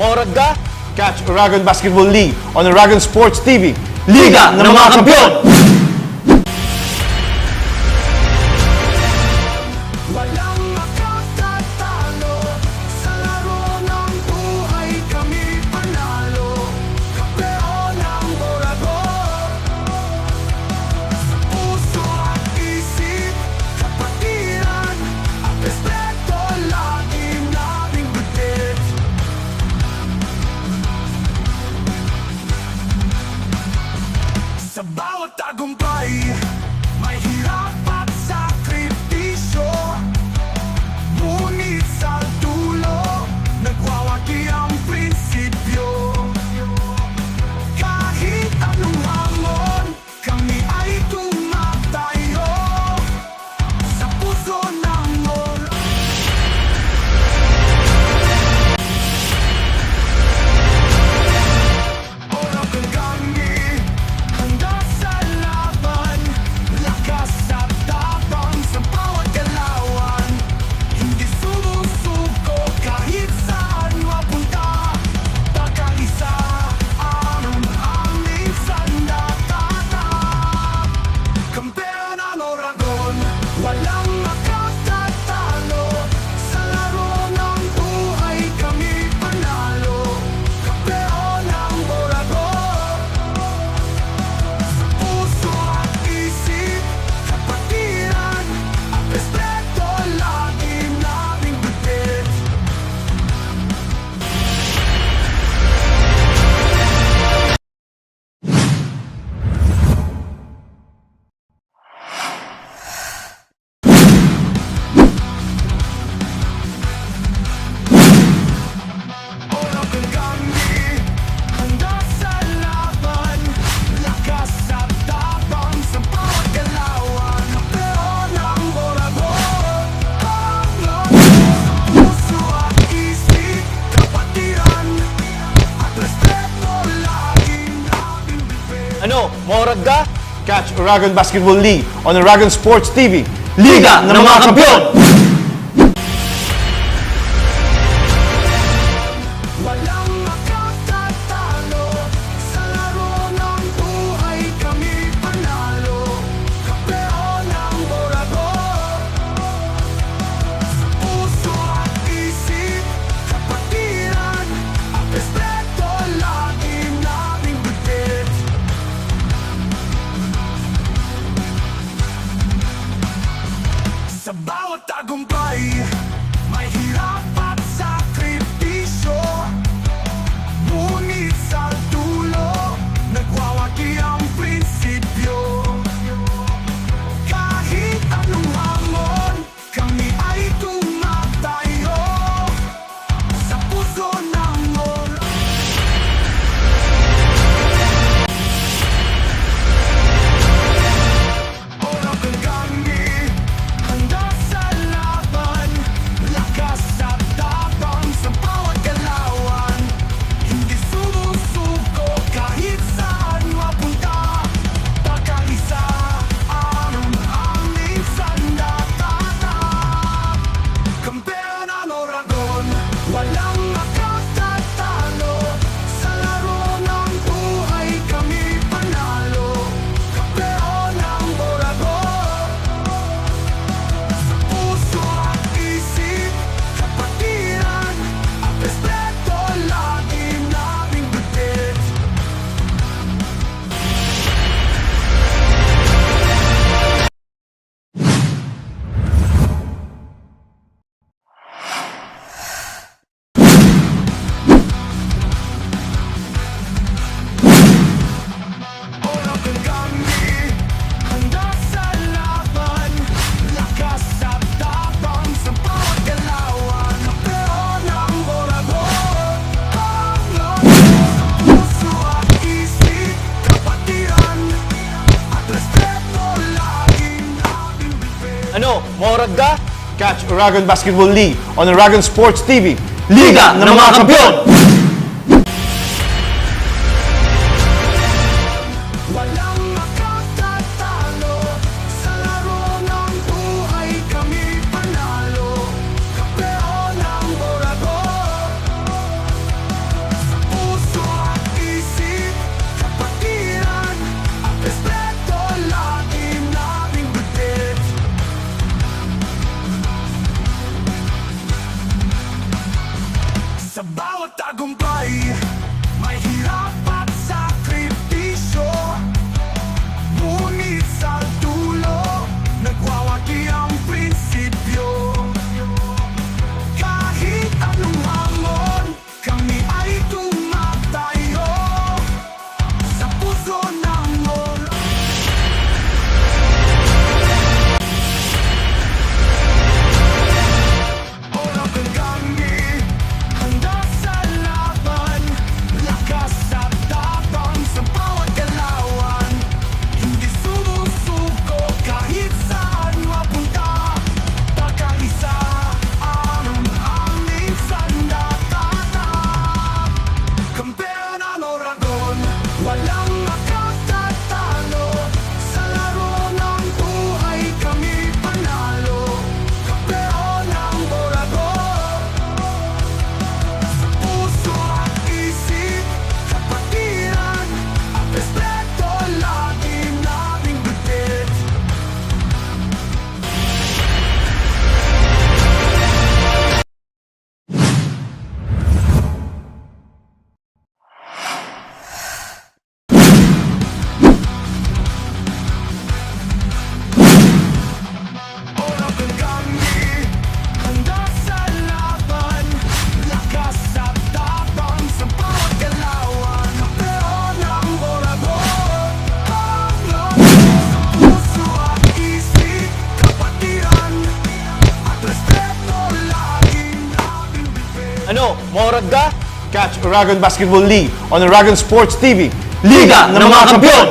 Maurag ka? Catch Oragon Basketball League on Oragon Sports TV. Liga ng mga Kampiyon! Walang makatatalo sa laro ng buhay, kami panalo. Kampeon ng Oragon. Sa puso at isip, kapatiran at respeto lagi naming bitbit. Sa bawat tagumpay, may hirap at sakripisyo. Ngunit sa dulo, nagwawagi ang prinsipyo. Kahit anong hamon, kami ay tumatayo sa puso ng Oragon kami, handa sa laban. Lakas at tapang sa bawat galawan. Hindi sumusuko kahit saan mapunta. Pagkaisa ang aming sandata. Kampeon ang Oragon, walang makatatalo. Sa laro ng buhay, kami panalo. Kampeon ang Oragon. Sa puso at isip, kapatiran at respeto lagi naming bitbit. Oragon kami, handa sa laban. Lakas at tapang sa bawat galawan. Kampeon ang Oragon. Puso at isip, kapatiran at respeto lagi naming bitbit. Ano? Maurag ka? Catch Oragon Basketball League on Oragon Sports TV. Liga ng mga Kampiyon! Walang makatatalo sa laro ng buhay, kami panalo. Kampeon ng Oragon. Sa puso at isip, kapatiran at respeto lagi naming bitbit. Sa bawat tagumpay, may hirap at sakripisyo. Ngunit sa dulo, nagwawagi ang prinsipyo. Kahit anong hamon, kami ay tumatayo sa puso ng Oragon kami, handa sa laban. Lakas at tapang sa bawat galawan. Hindi sumusuko kahit saan mapunta. Pagkaisa ang aming sandata. Kampeon ang Oragon, walang makatatalo. Sa laro ng buhay, kami panalo. Kampeon ang Oragon. Sa puso at isip, kapatiran at respeto lagi naming bitbit. Oragon kami, handa sa laban. Lakas at tapang sa bawat galawan. Kampeon ang Oragon. Puso at isip, kapatiran at respeto lagi naming bitbit. Ano? Maurag ka? Catch Oragon Basketball League on Oragon Sports TV. Liga ng mga Kampiyon! Walang makatatalo sa laro ng buhay, kami panalo. Kampeon ang Oragon. Morad ka? Catch Oragon Basketball League on Oragon Sports TV. Liga ng mga Kampiyon!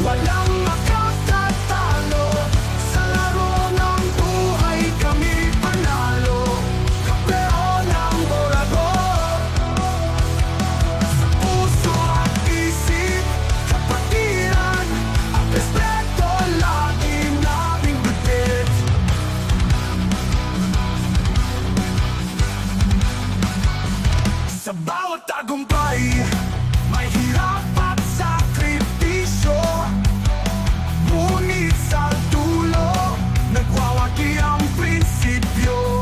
Walang makatatalo sa laro ng buhay, kami panalo. Kampeon ng Oragon. Sa puso at isip, kapatiran at respeto, lagi naming bigit. Sa bawat tagumpay, may hirap at sakripisyo. Ngunit sa dulo, nagwawagi ang prinsipyo.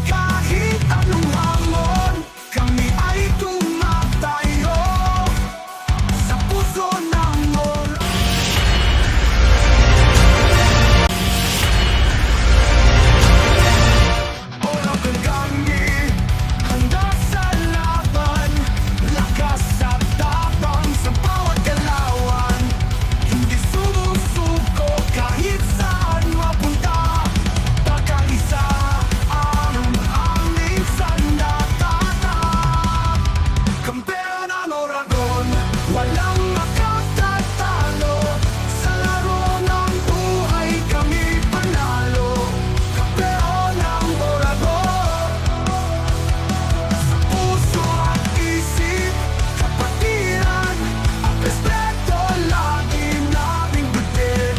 Kahit anong hamon, kami ay tumatayo sa puso ng Oragon kami, handa sa laban, lakas at tapang sa bawat galawan. Hindi sumusuko kahit saan mapunta, pagkaisa ang aming sandata. Kampeon ang Oragon, walang makatatalo sa laro ng buhay, kami panalo. Kampeon ang Oragon. Sa puso at isip, kapatiran at respeto, lagi naming bigit.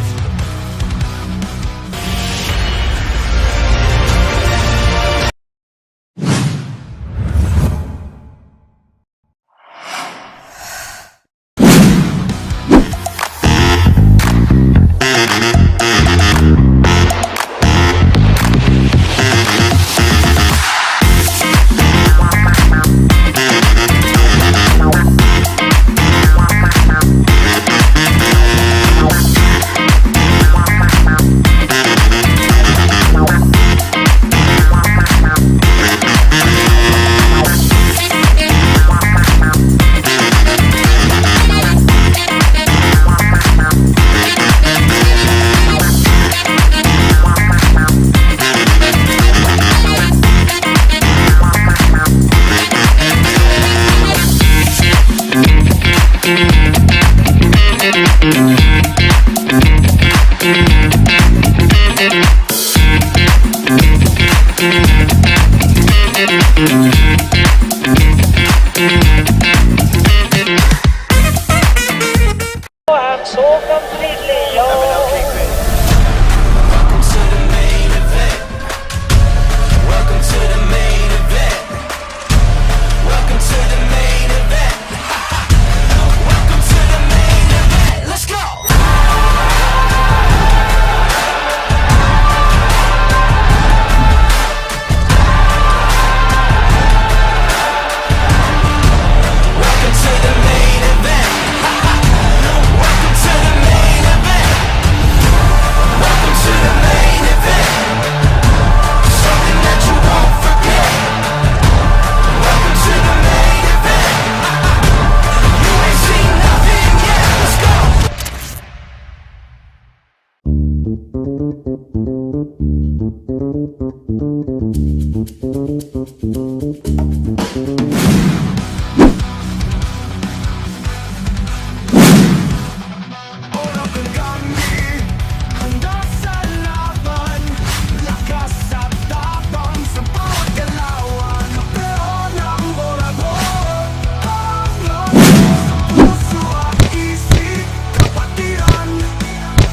I'm so completely yours. Welcome to the main event. Welcome to the main event. Welcome to the main event. Welcome to the main event. Let's go. Welcome to the main event. Welcome to the main event. Welcome to the main event. Something that you won't forget. Welcome to the main event. You ain't seen nothing yet. Let's go. Oragon kami, handa sa laban, lakas at tapang sa bawat galawan. Kampeon ng Oragon, ang lakas sa puso at isip, kapatiran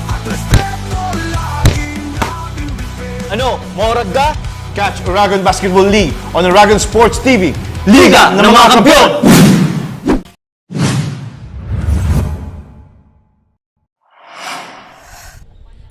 at respeto, lagi naming bigit. Ano? Morad ka? Catch Oragon Basketball League on Oragon Sports TV. Liga ng mga Kampiyon!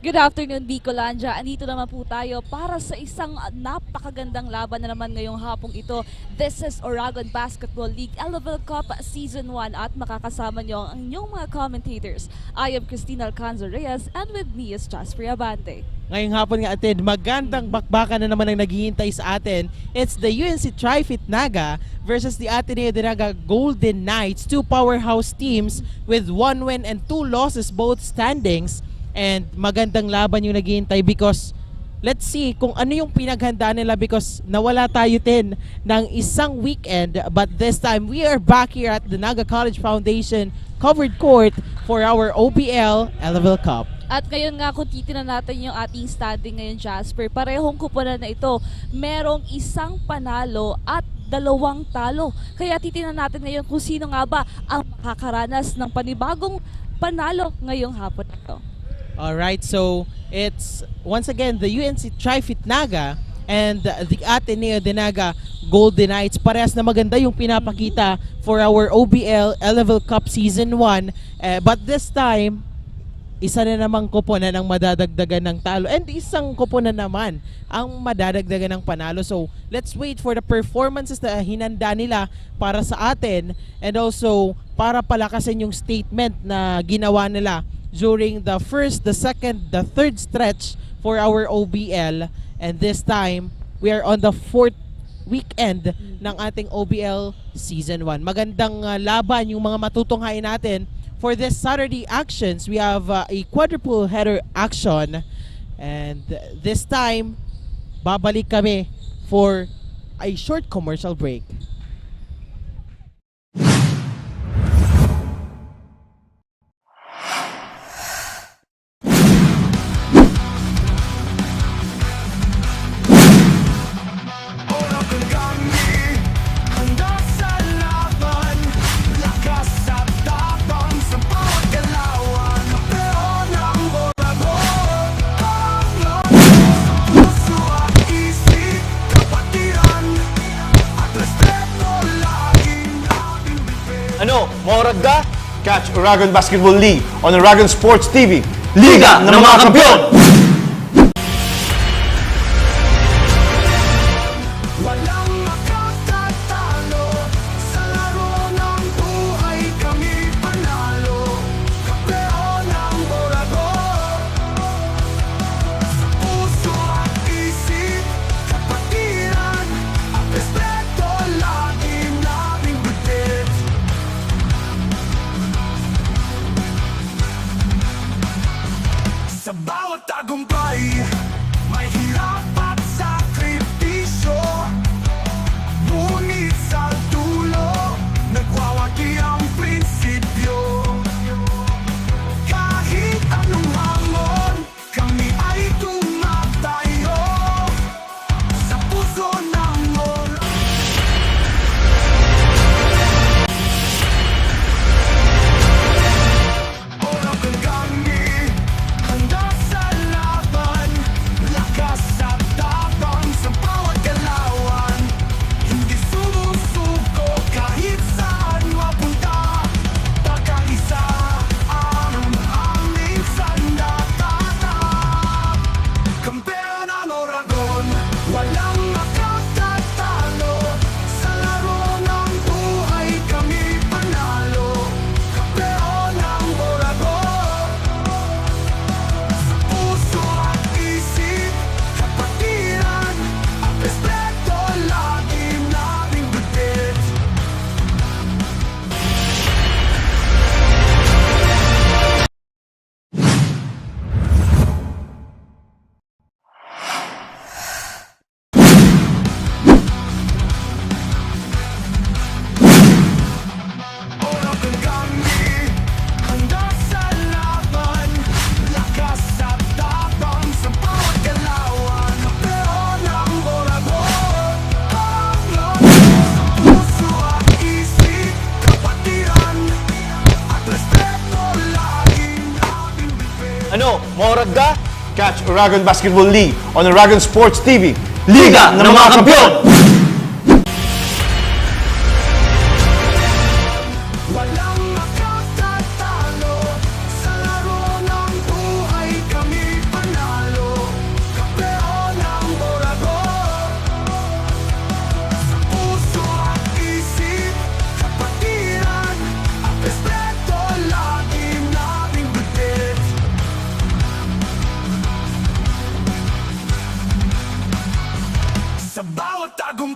Good afternoon, Bicolandia. Andito naman po tayo para sa isang napakagandang laban na naman ngayong hapong ito. This is Oragon Basketball League Elavil Cup Season 1 at makakasama nyo ang inyong mga commentators. I am Christina Alcanzo Reyes and with me is Jasper Abante. Ngayong hapon nga atin, magandang bakbakan na naman ang naghihintay sa atin. It's the UNC-TRIFIT Naga versus the ADNU Naga Golden Knights, two powerhouse teams with 1 win and 2 losses both standings. And magandang laban yung naghihintay because let's see kung ano yung pinaghanda nila because nawala tayo din ng isang weekend, but this time we are back here at the Naga College Foundation covered court for our OBL Elavil Cup. At ngayon nga kung titignan natin yung ating standing ngayon, Jasper, parehong kuponan na ito. Merong isang panalo at 2 talo. Kaya titignan natin ngayon kung sino nga ba ang makakaranas ng panibagong panalo ngayong hapon na ito. Alright, so it's once again the UNC-TRIFIT Naga and the ADNU Naga Golden Knights. Parehas na maganda yung pinapakita for our OBL Elavil Cup Season 1. But this time, isa na namang koponan ang madadagdagan ng talo and isang koponan naman ang madadagdagan ng panalo. So let's wait for the performances na hinanda nila para sa atin and also para palakasin yung statement na ginawa nila during the first, the second, the third stretch for our OBL. And this time, we are on the 4th weekend ng ating OBL Season 1. Magandang laban yung mga matutunghayan natin. For this Saturday actions, we have a quadruple header action. And this time, babalik kami for a short commercial break. Oragon kami, handa sa laban, lakas at tapang sa bawat galawan. Pero ng Oragon, ang lakas, puso at isip, kapatiran, at respeto laging nating bibig. Ano, maurag ka? Catch Oragon Basketball League on Oragon Sports TV. Liga ng mga Kampiyon! Walang makatatalo, sa laro ng buhay kami panalo. Kampeon ng Oragon, sa puso at isip, kapatiran, at respeto laging naming bitbit. Sa bawat tagumpay, may hirap at sakripisyo. Ngunit sa dulo, nagwawagi ang prinsipyo. Kahit anong hamon, kami ay tumatayo sa puso ng Oragon. Oragon kami, handa sa laban, lakas at tapang sa bawat galawan. Hindi sumusuko kahit saan mapunta, pagkaisa ang aming sandata. Kampeon ang Oragon, walang makatatalo, sa laro ng buhay kami panalo. Kampeon ang Oragon, sa puso at isip, kapatiran, at respeto laging naming bitbit. Oragon kami, handa sa laban, lakas at tapang sa bawat galawan. Kampeon ng Oragon, ang lakas, puso at isip, kapatiran, at respeto laging naming bitbit. Ano, maurag ka? Catch Oragon Basketball League on Oragon Sports TV. Liga ng mga Kampiyon! Walang makatatalo, sa laro ng buhay kami panalo. Kampeon ng Oragon, sa puso at isip, kapatiran, at respeto laging naming bitbit. Sa bawat tagumpay,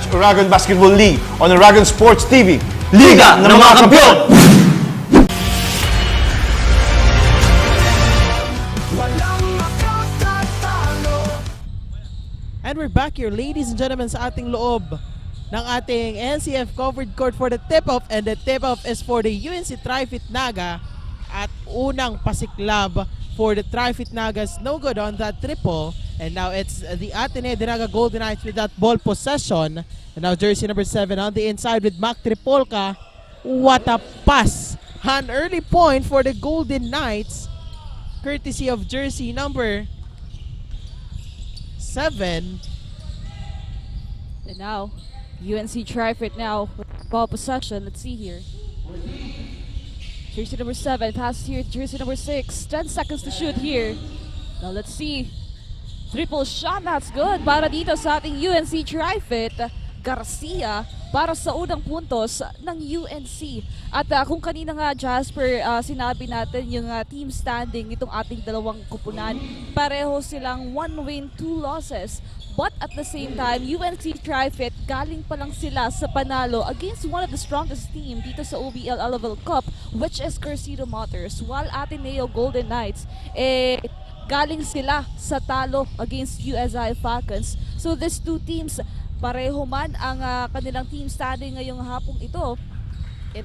Catch Oragon Basketball League on Oragon Sports TV. Liga ng mga Kampiyon! And we're back here, ladies and gentlemen, sa ating loob ng ating NCF covered court for the tip-off. And the tip-off is for the UNC-TRIFIT Naga. At unang pasiklab for the TRIFIT Nagas, no good on that triple. And now it's the ADNU Naga Golden Knights with that ball possession. And now jersey number 7 on the inside with Mac Tripolka. What a pass! An early point for the Golden Knights, courtesy of jersey number 7. And now, UNC-TRIFIT now with ball possession. Let's see here. Jersey number 7 passes here to jersey number 6. 10 seconds to shoot here. Now let's see. Triple shot, that's good. Para dito sa ating UNC-TRIFIT. Garcia para sa unang puntos ng UNC. At kung kanina nga, Jasper, sinabi natin yung team standing itong ating dalawang kupunan. Pareho silang 1 win, 2 losses. But at the same time, UNC-TRIFIT galing pa lang sila sa panalo against one of the strongest team dito sa OBL Elavil Cup, which is Carcito Motors. While Ateneo Golden Knights, galing sila sa talo against USI Falcons. So these two teams, pareho man ang kanilang team standing ngayong hapong ito,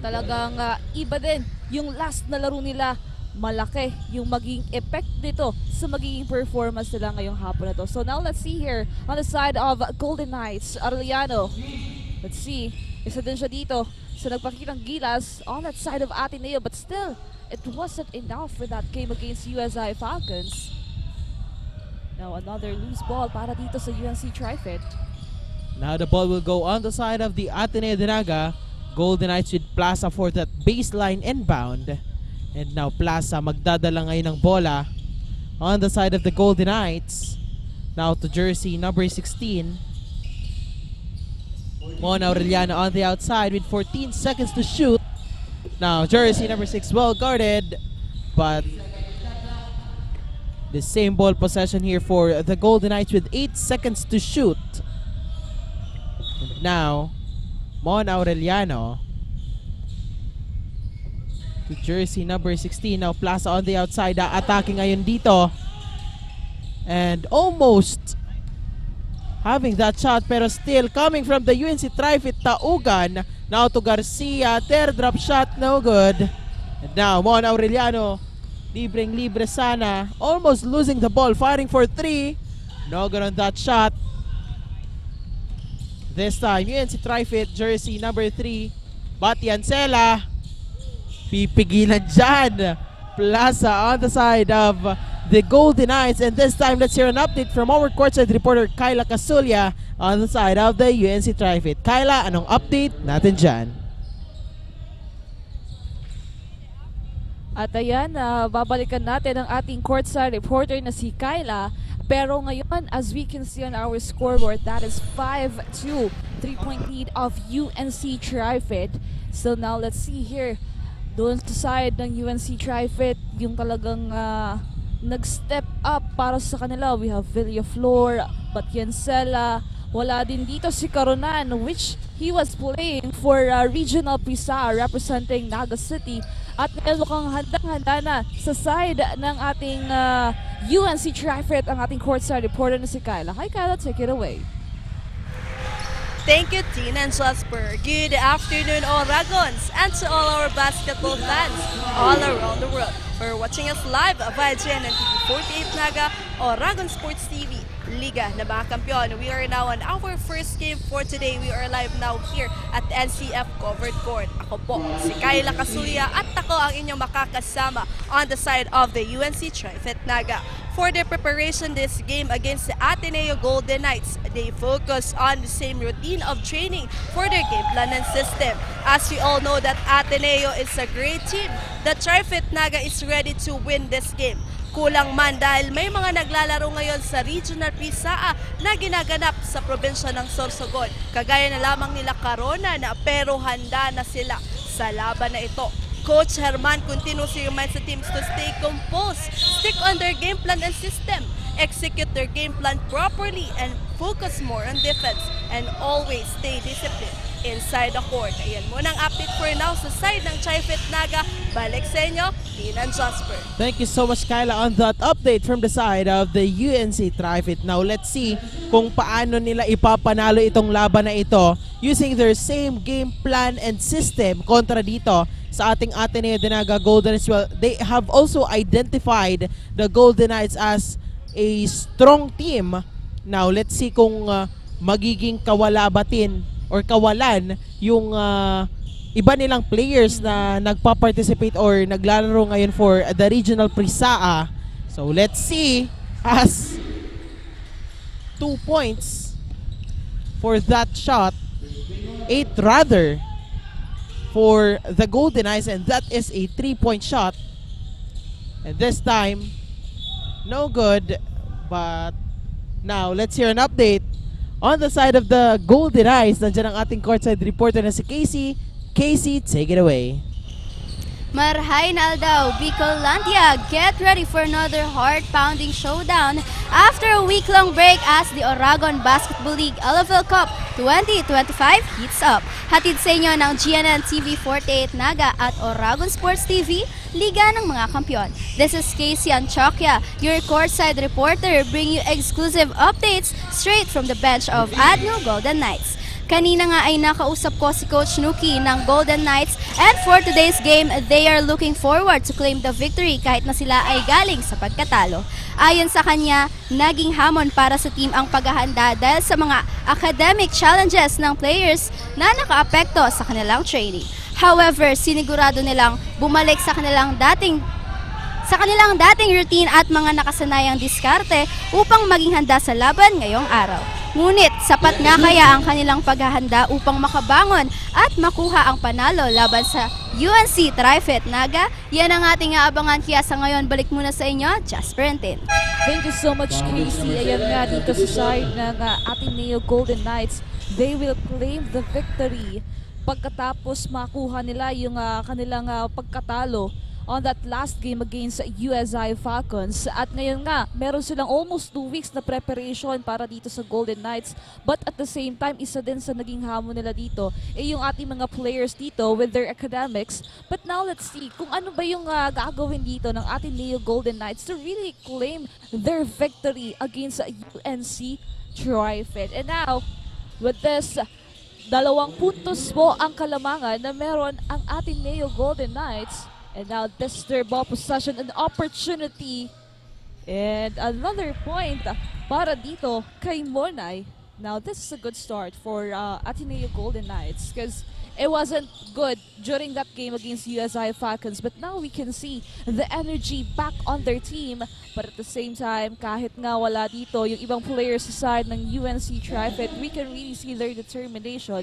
talagang iba din yung last na laro nila. Malaki yung maging effect dito sa magiging performance nila ngayong hapon na to. So now let's see here on the side of Golden Knights, Arellano. Let's see, isa din siya dito sa nagpakitang gilas on that side of Ateneo, but still, it wasn't enough for that game against USI Falcons. Now another loose ball para dito sa UNC-TRIFIT. Now the ball will go on the side of the Ateneo Naga. Golden Knights with Plaza for that baseline inbound. And now Plaza magdadala ngayon ng bola on the side of the Golden Knights. Now to jersey number 16. Mon Aureliano on the outside with 14 seconds to shoot. Now jersey number 6 well guarded, but the same ball possession here for the Golden Knights with 8 seconds to shoot. And now Mon Aureliano to jersey number 16. Now Plaza on the outside, attacking ngayon dito. And almost having that shot, pero still coming from the UNC-TRIFIT Taugan. Now to Garcia, teardrop shot, no good. And now Mon Aureliano, libreng-libre sana, almost losing the ball, firing for 3. No good on that shot. This time UNC-TRIFIT jersey number 3, Batiancela. Pipigilan dyan. Plaza on the side of the Golden Knights. And this time, let's hear an update from our courtside reporter Kyla Casulia on the side of the UNC-TRIFIT. Kyla, anong update natin dyan? At ayan, babalikan natin ang ating courtside reporter na si Kyla. Pero ngayon, as we can see on our scoreboard, that is 5-2. 3-point lead of UNC-TRIFIT. So now, let's see here. Doon sa side ng UNC-TRIFIT, yung talagang nag-step up para sa kanila. We have Villaflor, Batiancela. Wala din dito si Caronan, which he was playing for Regional Pisa, representing Naga City. At ngayon mukhang handang-handa na sa side ng ating UNC-TRIFIT, ang ating courtside reporter na si Kyla. Hi Kyla, take it away. Thank you, Tina and Jasper. Good afternoon, Oragons, and to all our basketball fans all around the world. For watching us live via GNN TV 48 Naga, Oragon Sports TV, Liga na mga Kampiyon. We are now on our first game for today. We are live now here at NCF Covered Court. Ako po, si Kyla Casulia, at ako ang inyong makakasama on the side of the UNC-TRIFIT Naga. For their preparation this game against the Ateneo Golden Knights, they focus on the same routine of training for their game plan and system. As we all know that Ateneo is a great team, the TRIFIT Naga is ready to win this game. Kulang man dahil may mga naglalaro ngayon sa Regional Pisaa na ginaganap sa probinsya ng Sorsogon. Kagaya na lamang nila Carona na pero handa na sila sa laban na ito. Coach Herman continues to remind the teams to stay composed, stick on their game plan and system, execute their game plan properly and focus more on defense and always stay disciplined inside the court. Ayan muna ang update for now sa side ng TRIFIT Naga. Balik sa inyo, Tina and Jasper. Thank you so much, Kyla, on that update from the side of the UNC-TRIFIT. Now, let's see kung paano nila ipapanalo itong laban na ito using their same game plan and system kontra dito sa ating Ateneo de Naga Golden as well. They have also identified the Golden Knights as a strong team. Now, let's see kung magiging kawalabatin or kawalan yung iba nilang players na nagpa-participate or naglalaro ngayon for the regional Prisaa. So let's see, as 2 points for that shot, 8 rather for the Golden Knights, and that is a 3-point shot. And this time, no good. But now, let's hear an update on the side of the Golden Knights. Nandiyan ang ating courtside reporter na si Casey. Casey, take it away. Marhay na daw, Bicolandia, get ready for another heart-pounding showdown after a week-long break as the Oragon Basketball League Elavil Cup 2025 heats up. Hatid sa inyo ng GNN TV 48 Naga at Oragon Sports TV, Liga ng mga Kampiyon. This is Casey Anchokya, your courtside reporter, bringing you exclusive updates straight from the bench of ADNU Golden Knights. Kanina nga ay nakausap ko si Coach Nuki ng Golden Knights, and for today's game, they are looking forward to claim the victory kahit na sila ay galing sa pagkatalo. Ayon sa kanya, naging hamon para sa team ang paghahanda dahil sa mga academic challenges ng players na nakaapekto sa kanilang training. However, sinigurado nilang bumalik sa kanilang dating routine at mga nakasanayang diskarte upang maging handa sa laban ngayong araw. Ngunit sapat nga kaya ang kanilang paghahanda upang makabangon at makuha ang panalo laban sa UNC-TRIFIT Naga? Yan ang ating aabangan, kaya sa ngayon balik muna sa inyo, Jasper and Tin. Thank you so much, Casey. Ayan nga dito sa side ng Ateneo Golden Knights. They will claim the victory pagkatapos makuha nila yung kanilang pagkatalo on that last game against USI Falcons. At ngayon nga, meron silang almost 2 weeks na preparation para dito sa Golden Knights. But at the same time, isa din sa naging hamon nila dito yung ating mga players dito with their academics. But now let's see kung ano ba yung gagawin dito ng Ateneo Golden Knights to really claim their victory against UNC-TRIFIT. And now, with this, 2 puntos po ang kalamangan na meron ang Ateneo Golden Knights. And now this is their ball possession, an opportunity, and another point para dito kay Monay. Now this is a good start for Ateneo Golden Knights because it wasn't good during that game against USI Falcons, but now we can see the energy back on their team. But at the same time, kahit nga wala dito yung ibang players sa side ng UNC-TRIFIT, we can really see their determination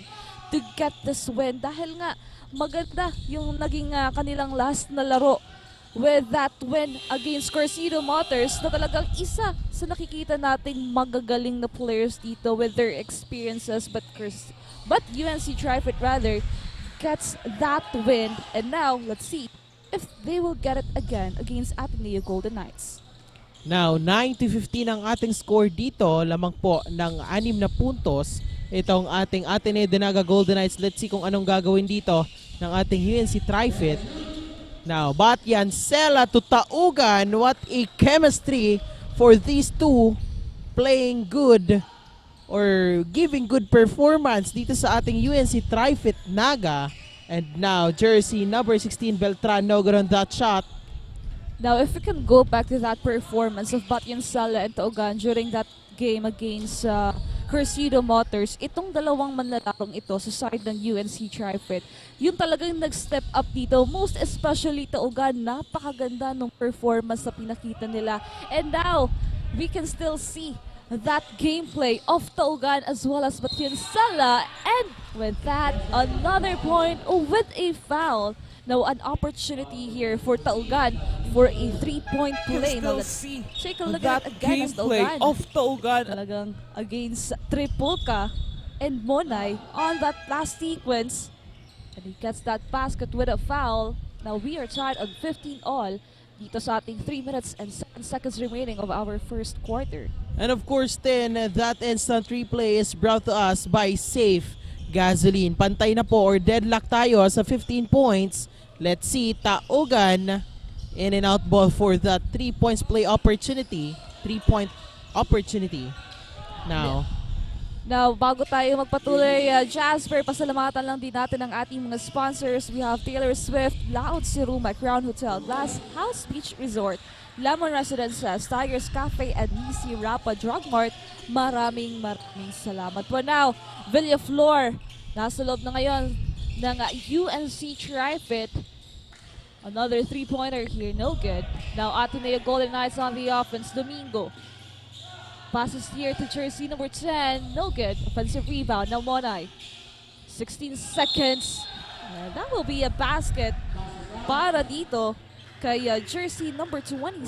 to get this win dahil nga maganda yung naging kanilang last na laro with that win against Corsido Motors na talagang isa sa nakikita nating magagaling na players dito with their experiences, but UNC-TRIFIT rather gets that win, and now let's see if they will get it again against Ateneo Golden Knights. Now, 9-15 ang ating score dito, lamang po ng 6 na puntos itong ating Ateneo de Naga Golden Knights. Let's see kung anong gagawin dito ng ating UNC-TRIFIT. Now, Batyan Sela to Taugan. What a chemistry for these two, playing good or giving good performance dito sa ating UNC-TRIFIT Naga. And now, jersey number 16 Beltran, no good on that shot. Now, if we can go back to that performance of Batyan Sela and Taugan during that game against Corsido Motors, itong dalawang manlalarong ito sa side ng UNC-TRIFIT, yung talagang nag-step up dito, most especially Taugan, napakaganda ng performance na pinakita nila. And now, we can still see that gameplay of Taugan as well as Batyan Sela, and with that, another point with a foul. Now, an opportunity here for Taugan for a 3-point play. Now, let's take a look at it again as Taugan of Taugan talagang against Tripolka and Monay on that last sequence. And he gets that basket with a foul. Now, we are tied on 15 all dito sa ating 3 minutes and seconds remaining of our first quarter. And of course, then, that instant replay is brought to us by Safe Gasoline. Pantay na po or deadlock tayo sa 15 points. Let's see, Taogan, in and out ball for that 3 points play opportunity. 3-point opportunity. Now, bago tayo magpatuloy, Jasper, pasalamatan lang din natin ang ating mga sponsors. We have Taylor Swift, Loud Siruma, Crown Hotel, Glass House Beach Resort, Lemon Residences, Tigers Cafe, and Nisi Rapa Drug Mart. Maraming salamat po. Now, Villaflor, nasa loob na ngayon ng UNC-TRIFIT. Another 3-pointer here, no good. Now, Ateneo Golden Knights on the offense. Domingo passes here to jersey number 10, no good. Offensive rebound, now Monay. 16 seconds. That will be a basket para dito kay jersey number 27.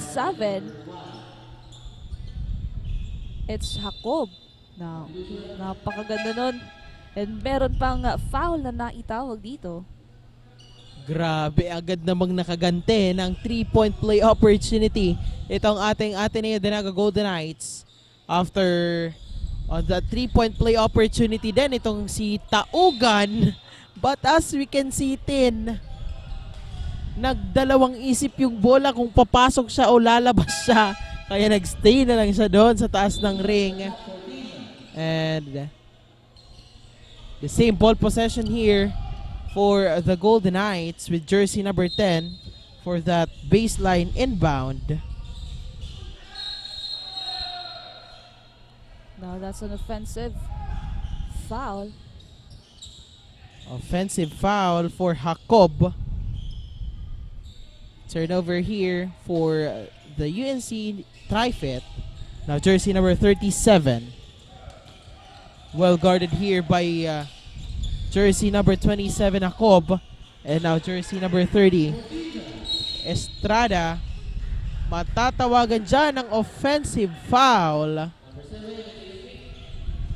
It's Jacob. Now, napakaganda nun. And meron pang foul na naitawag dito. grabe, agad namang nakagante ng 3-point play opportunity itong ating Ateneo de Naga Golden Knights. After on the 3-point play opportunity din itong si Taogan. But as we can see, Tin, nagdalawang isip yung bola kung papasok siya o lalabas siya. Kaya nagstay na lang siya doon sa taas ng ring. And the same ball possession here for the Golden Knights with jersey number 10 for that baseline inbound. Now that's an offensive foul. Offensive foul for Jacob. Turnover here for the UNC-TRIFIT. Now jersey number 37. Well guarded here by jersey number 27 Jacob. And now jersey number 30 Estrada. Matatawagan dyan ng offensive foul.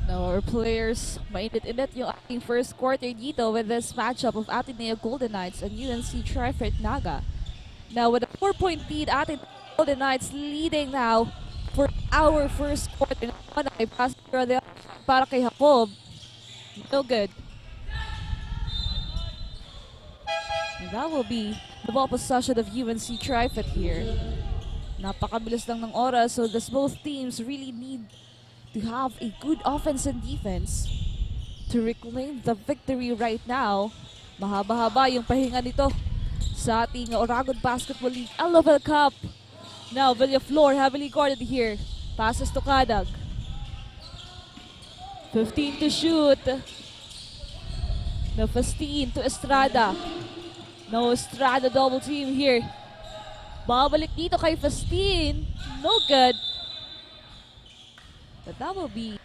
Now our players, mainit-init yung ating first quarter dito with this matchup of Ateneo Golden Knights and UNC-TRIFIT Naga. Now with a 4-point lead, Ateneo Golden Knights leading now for our first quarter. Ay pass para kay Jacob. No good. And that will be the ball possession of UNC-TRIFIT here. Napakabilis lang ng oras, so both teams really need to have a good offense and defense to reclaim the victory right now. Mahaba-haba yung pahinga nito sa ating Oragon Basketball League Elavil Cup. Now, Villaflor heavily guarded here. Passes to Kadag. 15 to shoot. Now, Festin to Estrada. No, Estrada double team here. Babalik dito kay Festin. No good. But that will be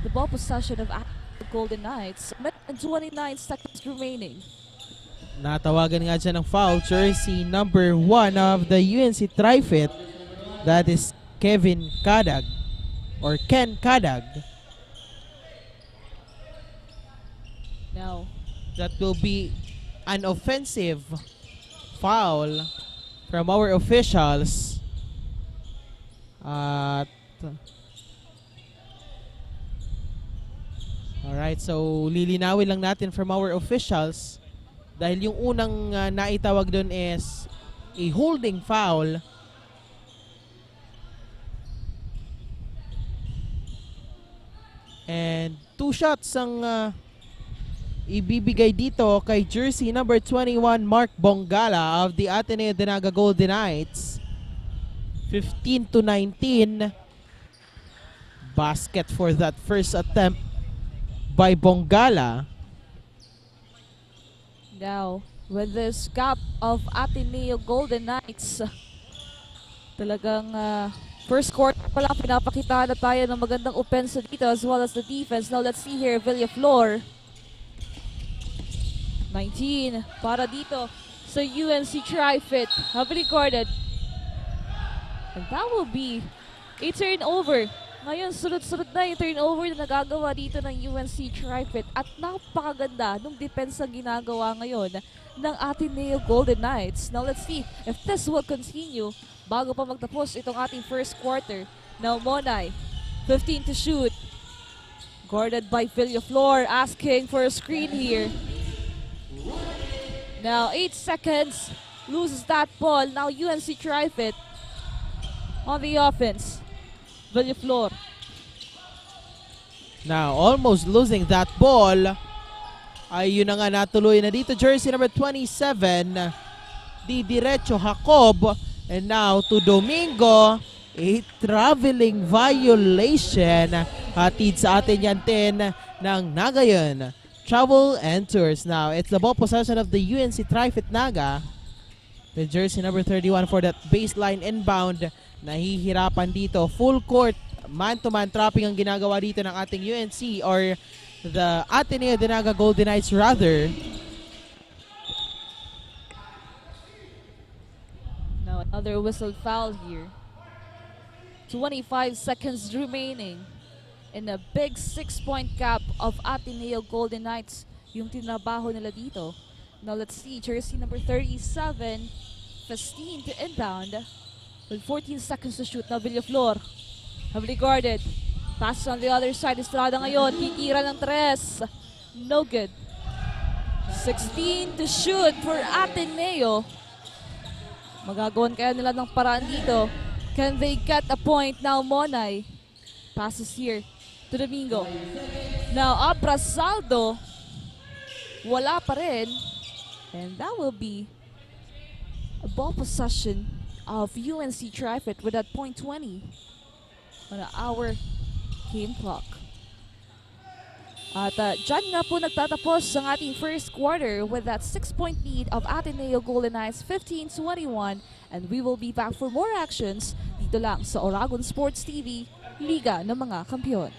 the ball possession of the Golden Knights. 29 seconds remaining. Natawagan nga dyan ng foul. Jersey number 1 of the UNC-TRIFIT. That is Kevin Kadag or Ken Kadag. Now, That will be an offensive foul from our officials. Alright, so lilinawin lang natin from our officials dahil yung unang naitawag doon is a holding foul. And 2 shots ang ibibigay dito kay jersey number 21 Mark Bongala of the Ateneo de Naga Golden Knights. 15 to 19. Basket for that first attempt by Bongala. now, with this gap of Ateneo Golden Knights, talagang first quarter pa lang pinapakita na tayo ng magandang offense dito as well as the defense. Now, let's see here, Villaflor. 19 para dito sa UNC-TRIFIT. Heavily guarded. And that will be a turnover Ngayon, sunod-sunod na yung turnover na nagagawa dito ng UNC-TRIFIT at napakaganda nung depensa ginagawa ngayon ng Ateneo Golden Knights. Now let's see if this will continue bago pa magtapos itong ating first quarter. Now Monay, 15 to shoot. Guarded by Villaflor, asking for a screen here. Now 8 seconds, loses that ball. Now UNC-TRIFIT on the offense. Villaflor. Now, almost losing that ball. Ay, yun na nga natuloy na dito. Jersey number 27. Di diretso Jacob. And now to Domingo. A traveling violation. Hatid sa atin yan 10 ng Naga yun. Travel and Tours. Now, it's the ball possession of the UNC-TRIFIT Naga. The jersey number 31 for that baseline inbound. Nahihirapan dito. Full court, man-to-man trapping ang ginagawa dito ng ating UNC or the Ateneo de Naga Golden Knights rather. Now another whistle foul here. 25 seconds remaining. In a big 6-point gap of Ateneo Golden Knights yung tinabaho nila dito. Now let's see, jersey number 37, Festine to inbound. With 14 seconds to shoot, now Villaflor. Heavily guarded. Pass on the other side. Estrada ngayon. Titira ng 3. No good. 16 to shoot for Ateneo. Magagawan kaya nila ng paraan dito. Can they get a point? Now Monay. Passes here to Domingo. Now Abrasaldo. Wala pa rin. And that will be a ball possession of UNC-TRIFIT with that .20 on our game clock. At dyan nga po nagtatapos ang ating first quarter with that 6-point lead of Ateneo Golden Knights 15-21, and we will be back for more actions dito lang sa Oragon Sports TV, Liga ng mga Kampiyon.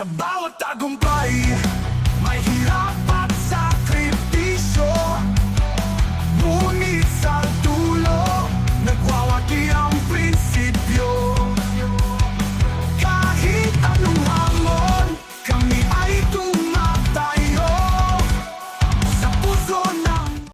Sa bawat tagumpay, may hirap at sakripisyo. Ngunit sa dulo, nagwawagi ang prinsipyo. Kahit anong hamon, kami ay tumatayo sa puso ng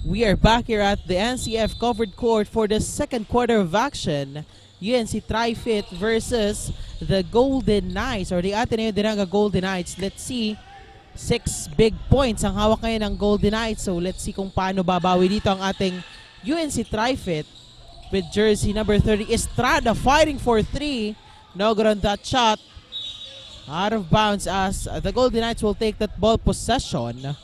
We are back here at the NCF covered court for the second quarter of action. UNC-TRIFIT versus the Golden Knights or the Ateneo de Naga Golden Knights. Let's see. 6 big points ang hawak ngayon ng Golden Knights. So let's see kung paano babawi dito ang ating UNC-TRIFIT with jersey number 30. Estrada fighting for 3. No good on that shot. Out of bounds as the Golden Knights will take that ball possession.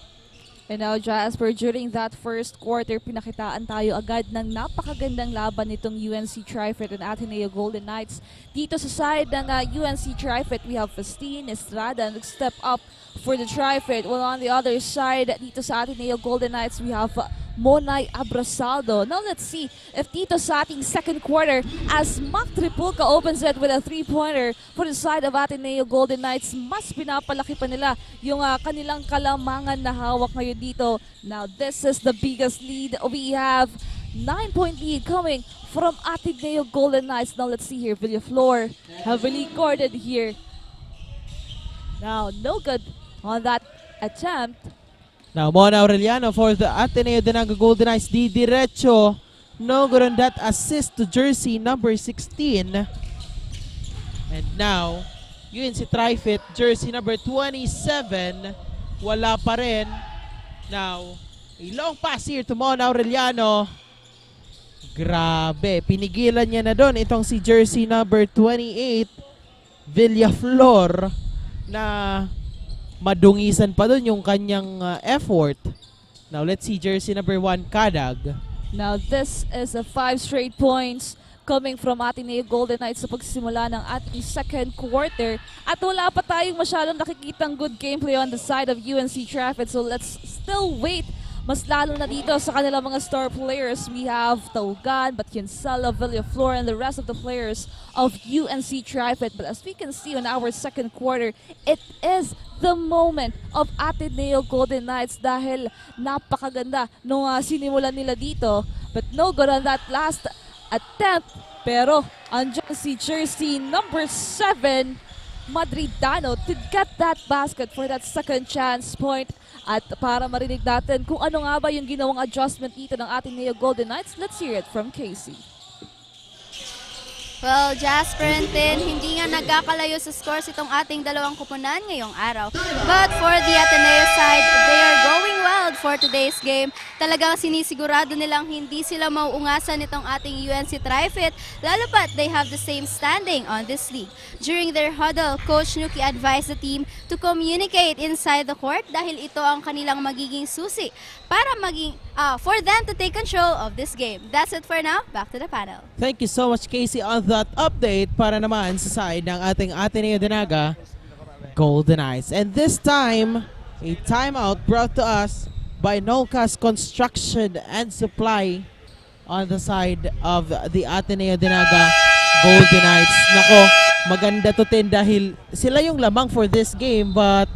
And now, Jasper, during that first quarter, pinakitaan tayo agad ng napakagandang laban nitong UNC-TRIFIT and Ateneo Golden Knights. Dito sa side ng UNC-TRIFIT, we have Festine, Estrada, nag-step up for the TRIFIT. While on the other side, dito sa Ateneo Golden Knights, we have Monay Abrasaldo. Now let's see if dito sa ating second quarter, as Mac Tripulca opens it with a 3-pointer for the side of Ateneo Golden Knights, mas pinapalaki pa nila yung kanilang kalamangan na hawak ngayon dito. Now this is the biggest lead. We have 9-point lead coming from Ateneo Golden Knights. Now let's see here, Villaflor heavily guarded here. Now no good on that attempt. Now, Mona Aureliano for the Ateneo de Naga Golden Knights. Di diretso. No good on that assist to jersey number 16. And now, UNC-TRIFIT jersey number 27, wala pa rin. Now, a long pass here to Mon Aureliano. Grabe, pinigilan niya na doon itong si jersey number 28, Villaflor, na madungisan pa doon yung kanyang effort. Now, let's see jersey number 1, Kadag. Now this is a 5 straight points coming from Ateneo Golden Knights sa pagsimula ng ating second quarter. At wala pa tayong masyadong nakikitang good gameplay on the side of UNC-TRIFIT. So let's still wait. Mas lalo na dito sa kanilang mga star players. We have Taugan, Batyansala, Villaflor, and the rest of the players of UNC-TRIFIT. But as we can see in our second quarter, it is the moment of Ateneo Golden Knights dahil napakaganda nung sinimulan nila dito. But no good on that last attempt. Pero andyan si jersey number 7, Madridano, to get that basket for that second chance point. At para marinig natin kung ano nga ba yung ginawang adjustment dito ng Ateneo Golden Knights, let's hear it from Casey. Well, Jasper and Tin, hindi nga nagkakalayo sa scores itong ating dalawang kupunan ngayong araw. But for the Ateneo side, they are going wild for today's game. Talagang sinisigurado nilang hindi sila mauungasan itong ating UNC-TRIFIT, lalo pat they have the same standing on this league. During their huddle, Coach Nuki advised the team to communicate inside the court dahil ito ang kanilang magiging susi para for them to take control of this game. That's it for now. Back to the panel. Thank you so much, Casey, on that update para naman sa side ng ating Ateneo de Naga Golden Knights. And this time, a timeout brought to us by NOLCAST Construction and Supply on the side of the Ateneo de Naga Golden Knights. Nako, maganda to Tin dahil sila yung lamang for this game but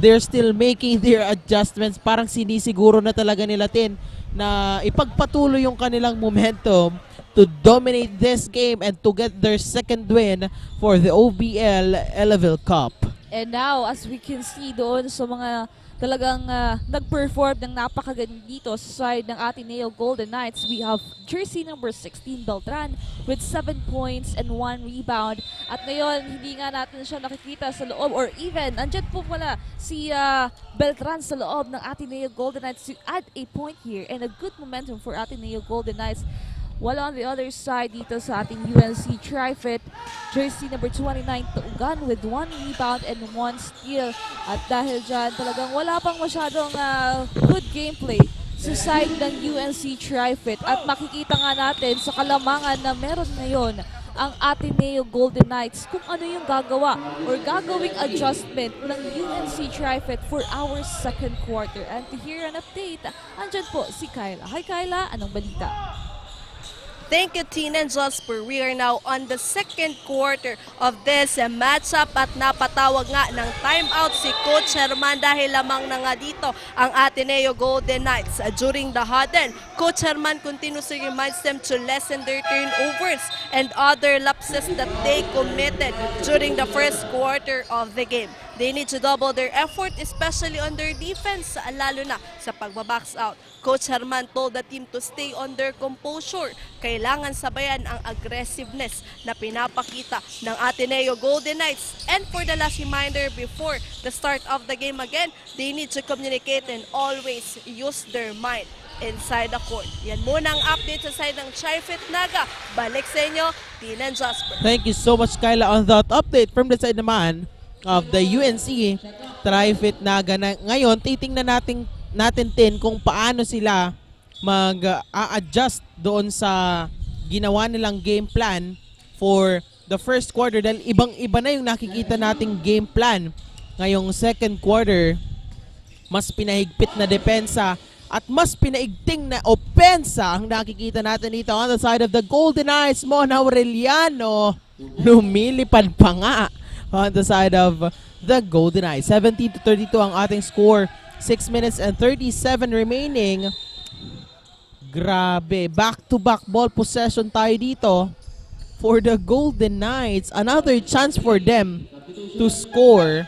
they're still making their adjustments. Parang sinisiguro na talaga nila Tin na ipagpatuloy yung kanilang momentum to dominate this game and to get their second win for the OBL Elavil Cup. And now, as we can see doon sa mga talagang nag-perform ng napakaganda dito sa side ng Ateneo Golden Knights, we have jersey number 16, Beltran, with 7 points and 1 rebound. At ngayon, hindi nga natin siya nakikita sa loob, or even, andyan po pala si Beltran sa loob ng Ateneo Golden Knights to add a point here and a good momentum for Ateneo Golden Knights. While on the other side dito sa ating UNC-TRIFIT, jersey number 29, Taugan with 1 rebound and 1 steal. At dahil dyan, talagang wala pang masyadong good gameplay sa side ng UNC-TRIFIT. At makikita nga natin sa kalamangan na meron ngayon ang Ateneo Golden Knights kung ano yung gagawa or gagawing adjustment ng UNC-TRIFIT for our second quarter. And to hear an update, andyan po si Kyla. Hi Kyla, anong balita? Thank you, Tina and Jasper. We are now on the second quarter of this matchup at napatawag nga ng timeout si Coach Herman dahil lamang na nga dito ang Ateneo Golden Knights. During the huddle, Coach Herman continuously reminds them to lessen their turnovers and other lapses that they committed during the first quarter of the game. They need to double their effort, especially on their defense, lalo na sa pagbabox out. Coach Herman told the team to stay on their composure. Kailangan sabayan ang aggressiveness na pinapakita ng Ateneo Golden Knights. And for the last reminder before the start of the game again, they need to communicate and always use their mind inside the court. Yan muna ang update sa side ng TRIFIT Naga. Balik sa inyo, Tina and Jasper. Thank you so much, Kyla, on that update from the side naman of the UNC-TRIFIT Naga. Na ngayon, titingnan natin Tin kung paano sila mag-a-adjust doon sa ginawa nilang game plan for the first quarter dahil ibang-iba na yung nakikita nating game plan ngayong second quarter. Mas pinahigpit na depensa at mas pinaigting na opensa ang nakikita natin dito on the side of the Golden Knights. Mon Aureliano lumilipad pa nga on the side of the Golden Knights. 17-32 ang ating score. 6 minutes and 37 remaining. Grabe, back-to-back ball possession tayo dito for the Golden Knights. Another chance for them to score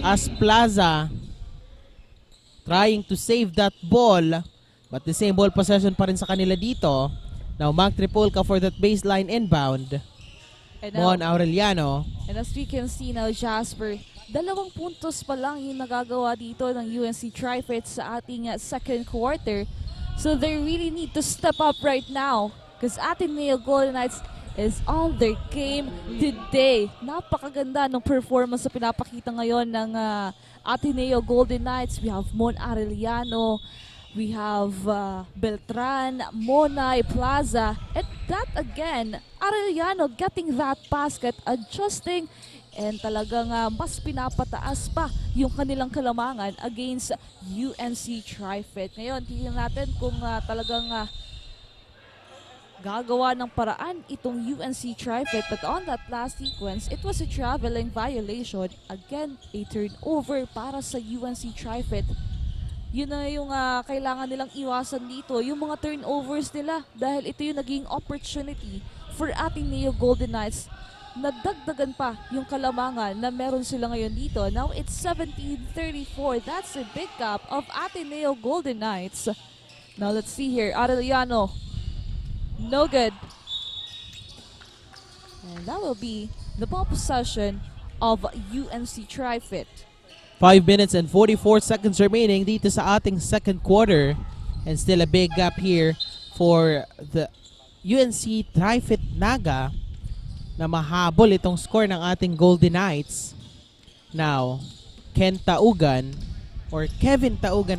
as Plaza trying to save that ball. But the same ball possession pa rin sa kanila dito. Now, Mac Tripolka for that baseline inbound. And Mon Aureliano. And as we can see now, Jasper, 2 puntos pa lang yung nagagawa dito ng UNC-TRIFIT sa ating second quarter. So they really need to step up right now because Ateneo Golden Knights is on their game today. Napakaganda ng performance sa pinapakita ngayon ng Ateneo Golden Knights. We have Mon Arellano, we have Beltran, Monay, Plaza, and that again, Arellano getting that basket, adjusting, and talagang mas pinapataas pa yung kanilang kalamangan against UNC-TRIFIT. Ngayon, tingnan natin kung talagang gagawa ng paraan itong UNC-TRIFIT. But on that last sequence, it was a traveling violation. Again, a turnover para sa UNC-TRIFIT. Yun na yung kailangan nilang iwasan dito, yung mga turnovers nila, dahil ito yung naging opportunity for Ateneo Golden Knights na dagdagan pa yung kalamangan na meron sila ngayon dito. Now it's 17-34. That's a big gap of Ateneo Golden Knights. Now let's see here. Arellano. No good. And that will be the ball possession of UNC-TRIFIT. 5 minutes and 44 seconds remaining dito sa ating second quarter. And still a big gap here for the UNC-TRIFIT Naga na mahabol itong score ng ating Golden Knights. Now, Kevin Taugan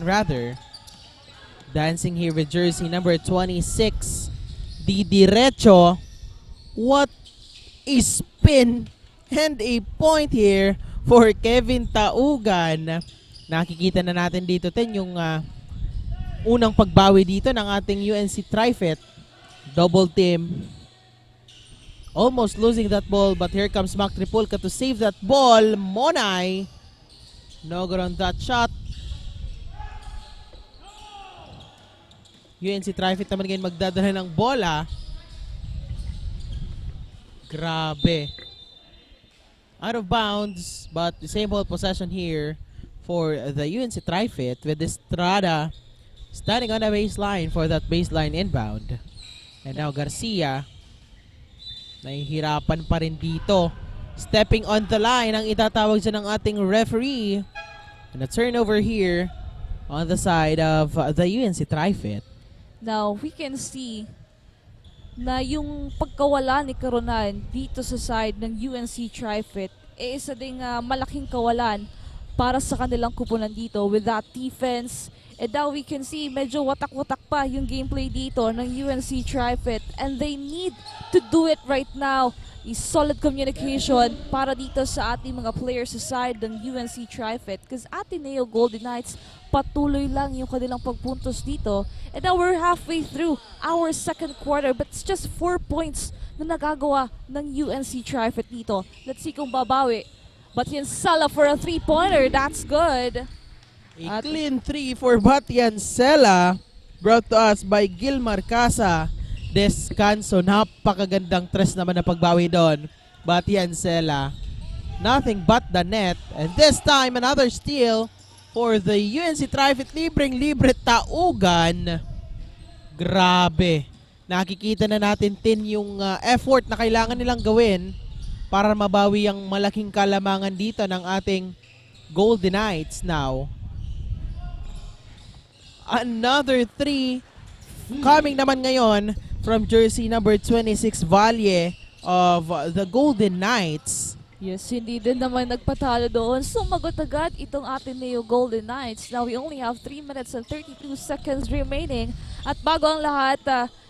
rather, dancing here with jersey number 26. Di diretso. What a spin and a point here for Kevin Taugan. Nakikita na natin dito yung unang pagbawi dito ng ating UNC-TRIFIT. Double team. Almost losing that ball, but here comes Mac Tripulca to save that ball. Monay. No good on that shot. UNC-TRIFIT naman ngayon magdadala ng bola. Grabe. Out of bounds, but the same ball possession here for the UNC-TRIFIT with Estrada standing on the baseline for that baseline inbound. And now Garcia, nahihirapan pa rin dito. Stepping on the line ang itatawag dyan ng ating referee. And a turnover here on the side of the UNC-TRIFIT. Now, we can see na yung pagkawala ni Caronan dito sa side ng UNC-TRIFIT isa ding malaking kawalan para sa kanilang kupunan dito with that defense. And now we can see medyo watak-watak pa yung gameplay dito ng UNC-TRIFIT, and they need to do it right now. A solid communication para dito sa ating mga players sa side ng UNC-TRIFIT because Ateneo Golden Knights patuloy lang yung kanilang pagpuntos dito. And now we're halfway through our second quarter, but it's just 4 points na nagagawa ng UNC-TRIFIT dito. Let's see kung babawi. But yan Sala for a 3-pointer. That's good. A clean 3 for Batian Sela, brought to us by GILMAR, CASA, DESCANSO. Napakagandang tres naman na pagbawi doon. Batian Sela, nothing but the net. And this time, another steal for the UNC-TRIFIT. Libreng-libre Taugan. Grabe. Nakikita na natin yung effort na kailangan nilang gawin para mabawi ang malaking kalamangan dito ng ating Golden Knights now. Another 3 coming naman ngayon from jersey number 26 Valle of the Golden Knights. Yes, hindi din naman nagpatalo doon. Sumagot agad itong Ateneo Golden Knights. Now we only have 3 minutes and 32 seconds remaining. At bago ang lahat,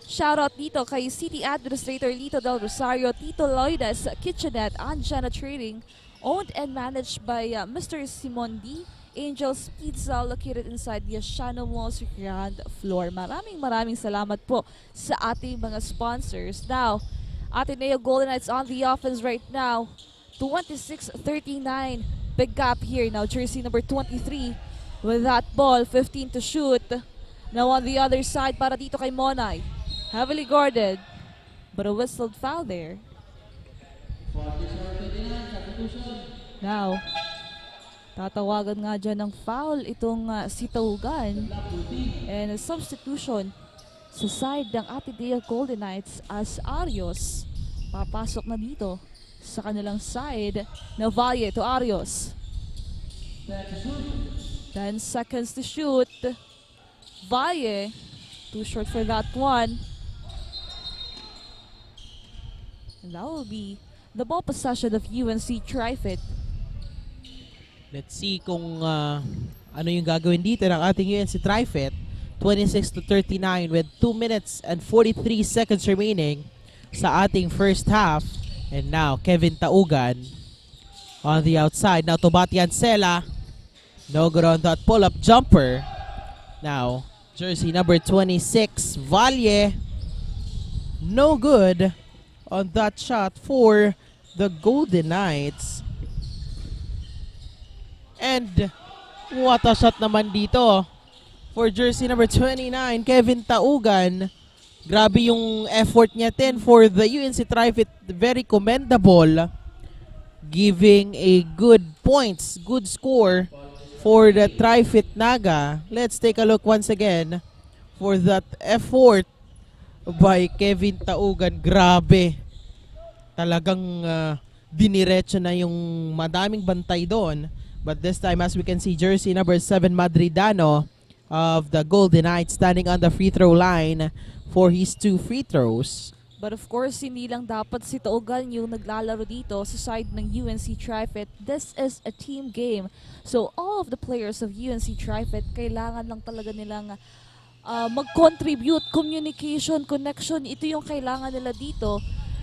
shoutout dito kay City Administrator Lito Del Rosario, Tito Loides, Kitchenette, Anjana Trading, owned and managed by Mr. Simon D. Angel's Pizza located inside the Asiano Mall's ground floor. Maraming salamat po sa ating mga sponsors. Now, Ateneo Golden Knights on the offense right now. 26-39. Big gap here. Now, jersey number 23 with that ball. 15 to shoot. Now on the other side para dito kay Monay. Heavily guarded. But a whistled foul there. Now, tatawagan nga dyan ng foul itong si Taugan. And a substitution sa side ng Ateneo Golden Knights as Arios papasok na dito sa kanilang side na Valle to Arios. 10 seconds to shoot. Valle, too short for that one. And that will be the ball possession of UNC-TRIFIT. Let's see kung ano yung gagawin dito ng ating UNC-TRIFIT. 26-39 with 2 minutes and 43 seconds remaining sa ating first half. And now, Kevin Taugan on the outside. Now, Tobatian Sela. No good on that pull-up jumper. Now, jersey number 26, Valle. No good on that shot for the Golden Knights. And what a shot naman dito for jersey number 29, Kevin Taugan. Grabe yung effort niya 10 for the UNC-TRIFIT. Very commendable. Giving a good points, good score for the TRIFIT Naga. Let's take a look once again for that effort by Kevin Taugan. Grabe. Talagang diniretso na yung madaming bantay doon. But this time, as we can see, jersey number 7, Madridano of the Golden Knights standing on the free throw line for his 2 free throws. But of course, hindi lang dapat si Taugan yung naglalaro dito sa side ng UNC-TRIFIT. This is a team game. So all of the players of UNC-TRIFIT, kailangan lang talaga nilang mag-contribute, communication, connection. Ito yung kailangan nila dito.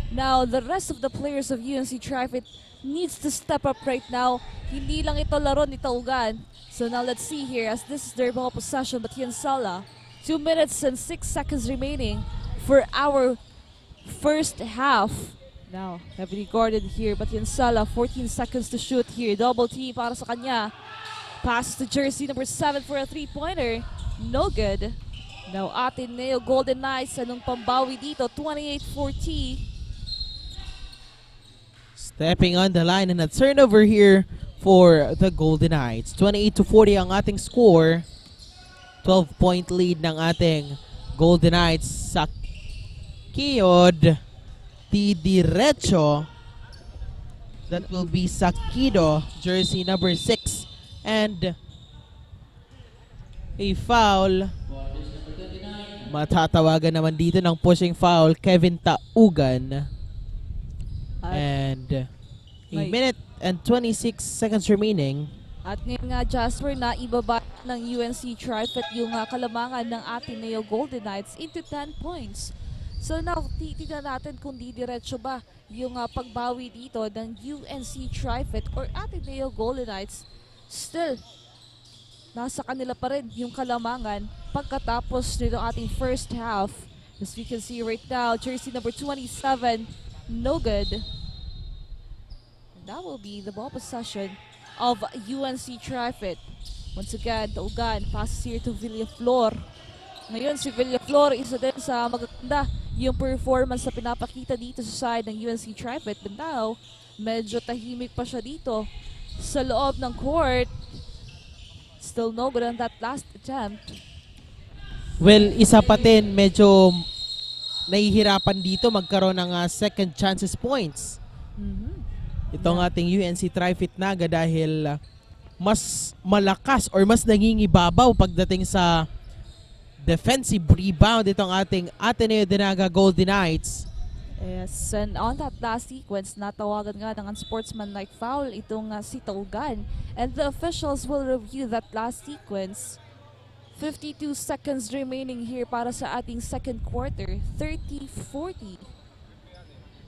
Now, the rest of the players of UNC-TRIFIT needs to step up right now. Hindi lang ito laro ni Taugan. So now let's see here as this is their ball possession. But Yansala, 2 minutes and 6 seconds remaining for our first half. Now, heavily guarded here. But Yansala, 14 seconds to shoot here. Double team para sa kanya. Pass to jersey number 7 for a 3-pointer. No good. Now, ADNU Golden Knights. Anong pambawi dito? 28-40. Stepping on the line and a turnover here for the Golden Knights. 28-40 ang ating score. 12-point lead ng ating Golden Knights sa Kiyod. Diretso. That will be Sakido, jersey number 6. And a foul. Matatawagan naman dito ng pushing foul, Kevin Taugan. And a minute and 26 seconds remaining. At ngayon nga, Jasper, na ibaba ng UNC-TRIFIT yung kalamangan ng ADNU Golden Knights into 10 points. So now, titignan natin kung didiretso ba yung pagbawi dito ng UNC-TRIFIT or ADNU Golden Knights. Still, nasa kanila pa rin yung kalamangan pagkatapos nito ating first half. As we can see right now, jersey number 27, no good. And that will be the ball possession of UNC-TRIFIT. Once again, Taugan passes here to Villaflor. Ngayon si Villaflor isa din sa maganda yung performance na pinapakita dito sa side ng UNC-TRIFIT. But now, medyo tahimik pa siya dito sa loob ng court. Still no good on that last attempt. Well, isa pa din, medyo nahihirapan dito magkaroon ng second chances points. Itong ating UNC-TRIFIT Naga dahil mas malakas or mas nangingibabaw pagdating sa defensive rebound itong ating ADNU Naga Golden Knights. Yes, and on that last sequence, natawagan nga ng unsportsmanlike foul itong si Taugan. And the officials will review that last sequence. 52 seconds remaining here para sa ating second quarter. 30-40.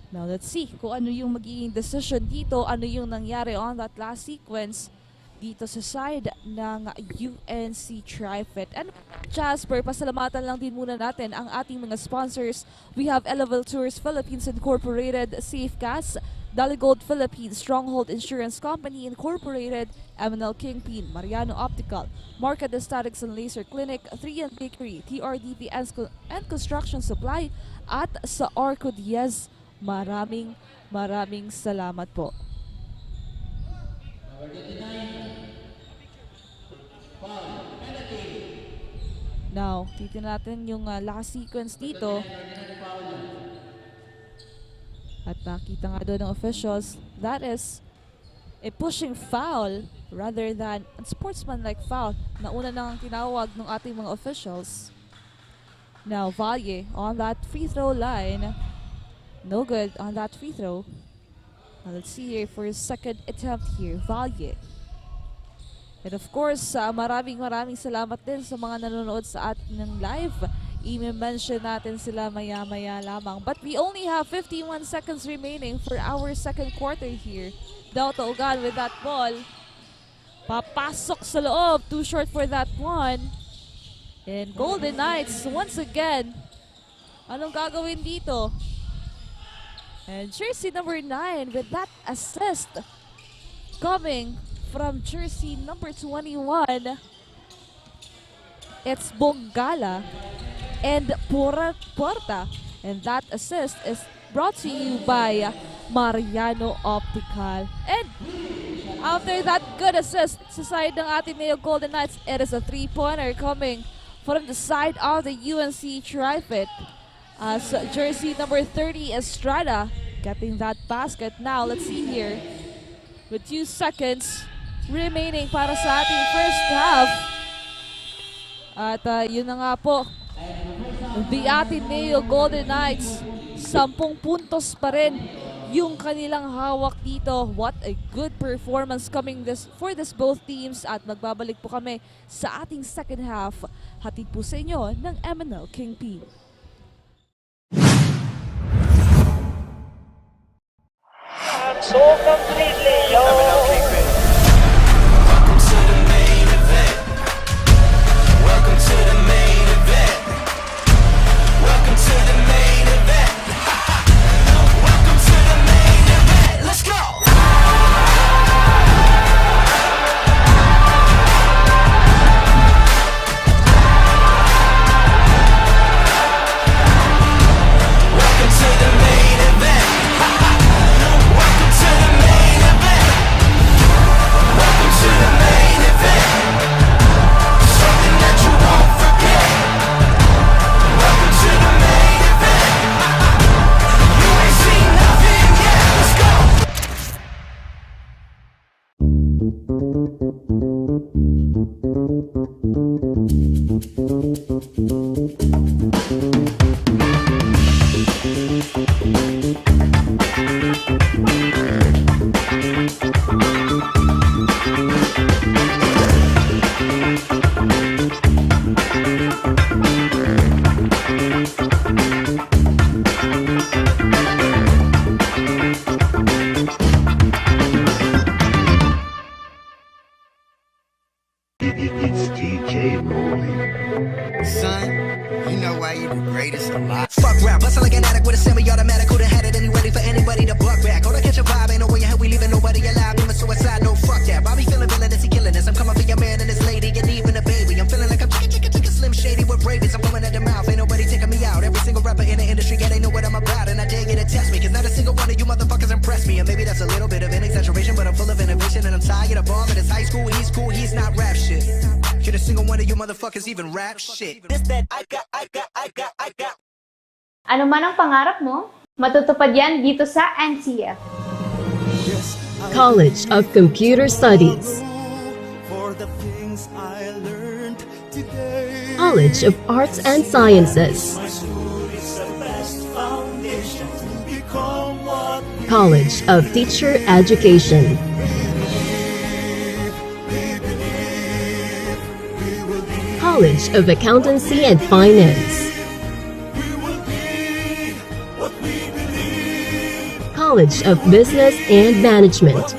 Now let's see kung ano yung magiging decision dito, ano yung nangyari on that last sequence dito sa side ng UNC-TRIFIT. And Jasper, pasalamatan lang din muna natin ang ating mga sponsors. We have Elavil Tours Philippines Incorporated, Safegas, DELIGOLD Philippines, Stronghold Insurance Company Incorporated, KINGPIN, MARIANO Optical, MARQED Aesthetics and Laser Clinic, 3 Bakery, TRDV and Construction Supply, at sa ARCO DIEZ. Maraming salamat po. Now, titignan natin yung last sequence dito. At nakita nga doon ng officials, that is a pushing foul rather than a sportsman-like foul na una nang tinawag ng ating mga officials. Now, Valle on that free throw line. No good on that free throw. Now, let's see here for his second attempt here, Valle. And of course, maraming salamat din sa mga nanonood sa atin ng live. I-mention natin sila maya-maya lamang. But we only have 51 seconds remaining for our second quarter here. Dauto Ogan with that ball. Papasok sa loob. Too short for that one. And Golden Knights once again. Anong gagawin dito? And jersey number 9 with that assist coming from jersey number 21. It's Bongala and Porta. And that assist is brought to you by Mariano Optical. And after that good assist sa side ng ADNU Golden Knights, it is a 3-pointer coming from the side of the UNC-TRIFIT. As jersey number 30, Estrada, getting that basket. Now, let's see here. With 2 seconds remaining para sa ating first half. At yun na nga po, the ADNU Golden Knights, 10 puntos pa rin yung kanilang hawak dito. What a good performance coming for this both teams. At magbabalik po kami sa ating second half. Hatid po sa inyo ng MNL KINGPIN. So completely yours. Welcome to the main event. Welcome to the main event. Welcome to the main event. Welcome to the main event. Let's go. Welcome to the main event. Welcome to the main event. Welcome to the main event. Something that you won't forget. Welcome to the main event. You ain't seen nothing yet. Let's go. Son, you know why you the greatest alive. Fuck rap, bustin' like an addict with a semi-automatic. Who'da had it and he ready for anybody to buck back. Hold on, catch a vibe, ain't no way in hell we leaving nobody alive. Even suicide, no fuck that. Bobby feeling villainous, he killing us. I'm coming for your man and his lady, and even a baby. I'm feeling like I'm chicken, slim shady with rabies. I'm coming at the mouth, ain't nobody taking me out. Every single rapper in the industry, yeah, they know what I'm about. And I dare you to test me, cause not a single one of you motherfuckers impress me. And maybe that's a little bit of an exaggeration, but I'm full of innovation. And I'm tired of all of this high school, he's cool, he's not rap shit. Can a single one of you motherfuckers even rap shit? This that I got. Ano man ang pangarap mo, matutupad yan dito sa NCF. College of Computer Studies, College of Arts and Sciences, College of Teacher Education, College of Accountancy and Finance, College of Business and Management,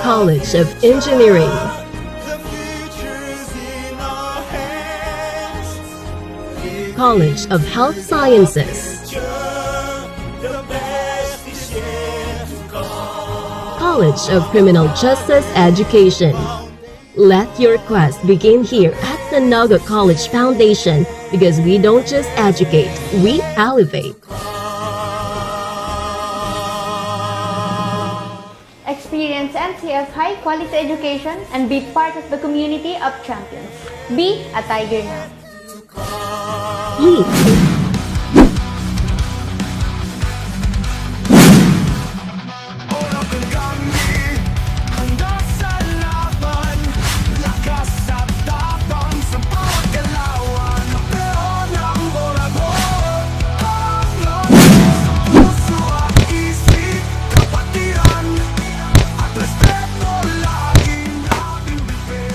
College of Engineering, College of Health Sciences, College of Criminal Justice Education. Let your quest begin here at the Naga College Foundation, because we don't just educate, we elevate. Experience NCF high-quality education and be part of the community of champions. Be a Tiger now. Lead.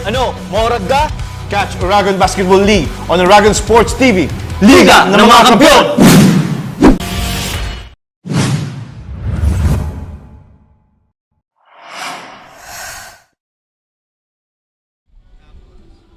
Ano, maurag ka? Catch Oragon Basketball League on Oragon Sports TV. Liga ng mga Kampiyon!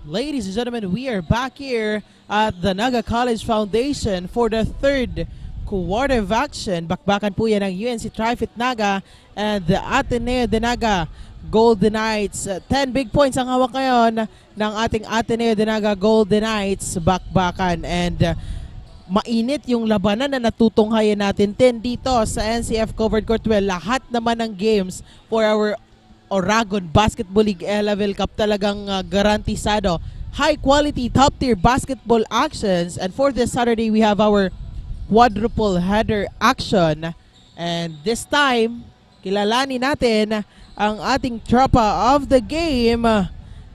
Ladies and gentlemen, we are back here at the Naga College Foundation for the third quarter of action. Bakbakan po yan ng UNC-TRIFIT Naga and the Ateneo de Naga Golden Knights. 10 big points ang hawak ngayon ng ating Ateneo de Naga Golden Knights. Bakbakan and mainit yung labanan na natutunghayan natin 10 dito sa NCF Covered Court. Well, lahat naman ng games for our Oragon Basketball League Elavil Cup talagang garantisado. High quality, top tier basketball actions. And for this Saturday, we have our quadruple header action. And this time, kilalanin natin ang ating tropa of the game.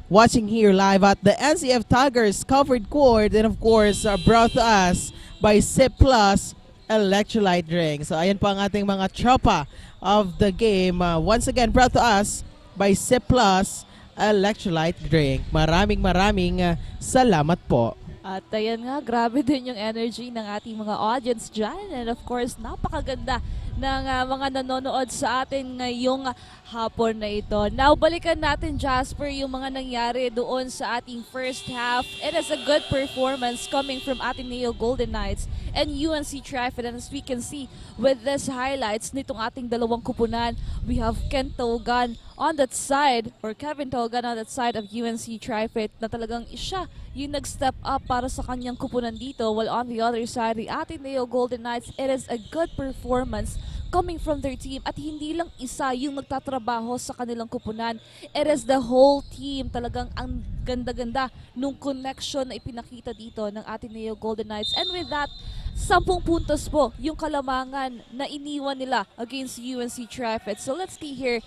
Watching here live at the NCF Tigers Covered Court. And of course, brought to us by Sip Plus Electrolyte Drink. So ayan po ang ating mga tropa of the game. Once again, brought to us by Sip Plus Electrolyte Drink. Maraming salamat po. At ayan nga, grabe din yung energy ng ating mga audience dyan. And of course, napakaganda ng mga nanonood sa atin ngayong hapon na ito. Now, balikan natin, Jasper, yung mga nangyari doon sa ating first half. It is a good performance coming from Ateneo Golden Knights and UNC-TRIFIT. And as we can see with these highlights nitong ating dalawang kupunan, we have Ken Togan on that side, or Kevin Togan on that side of UNC-TRIFIT, na talagang siya yung nag-step up para sa kanyang kupunan dito, while on the other side, the Ateneo Golden Knights, it is a good performance coming from their team. At hindi lang isa yung nagtatrabaho sa kanilang kupunan, it is the whole team. Talagang ang ganda-ganda nung connection na ipinakita dito ng Ateneo Golden Knights. And with that, 10 puntos po yung kalamangan na iniwan nila against UNC-TRIFIT. So let's see here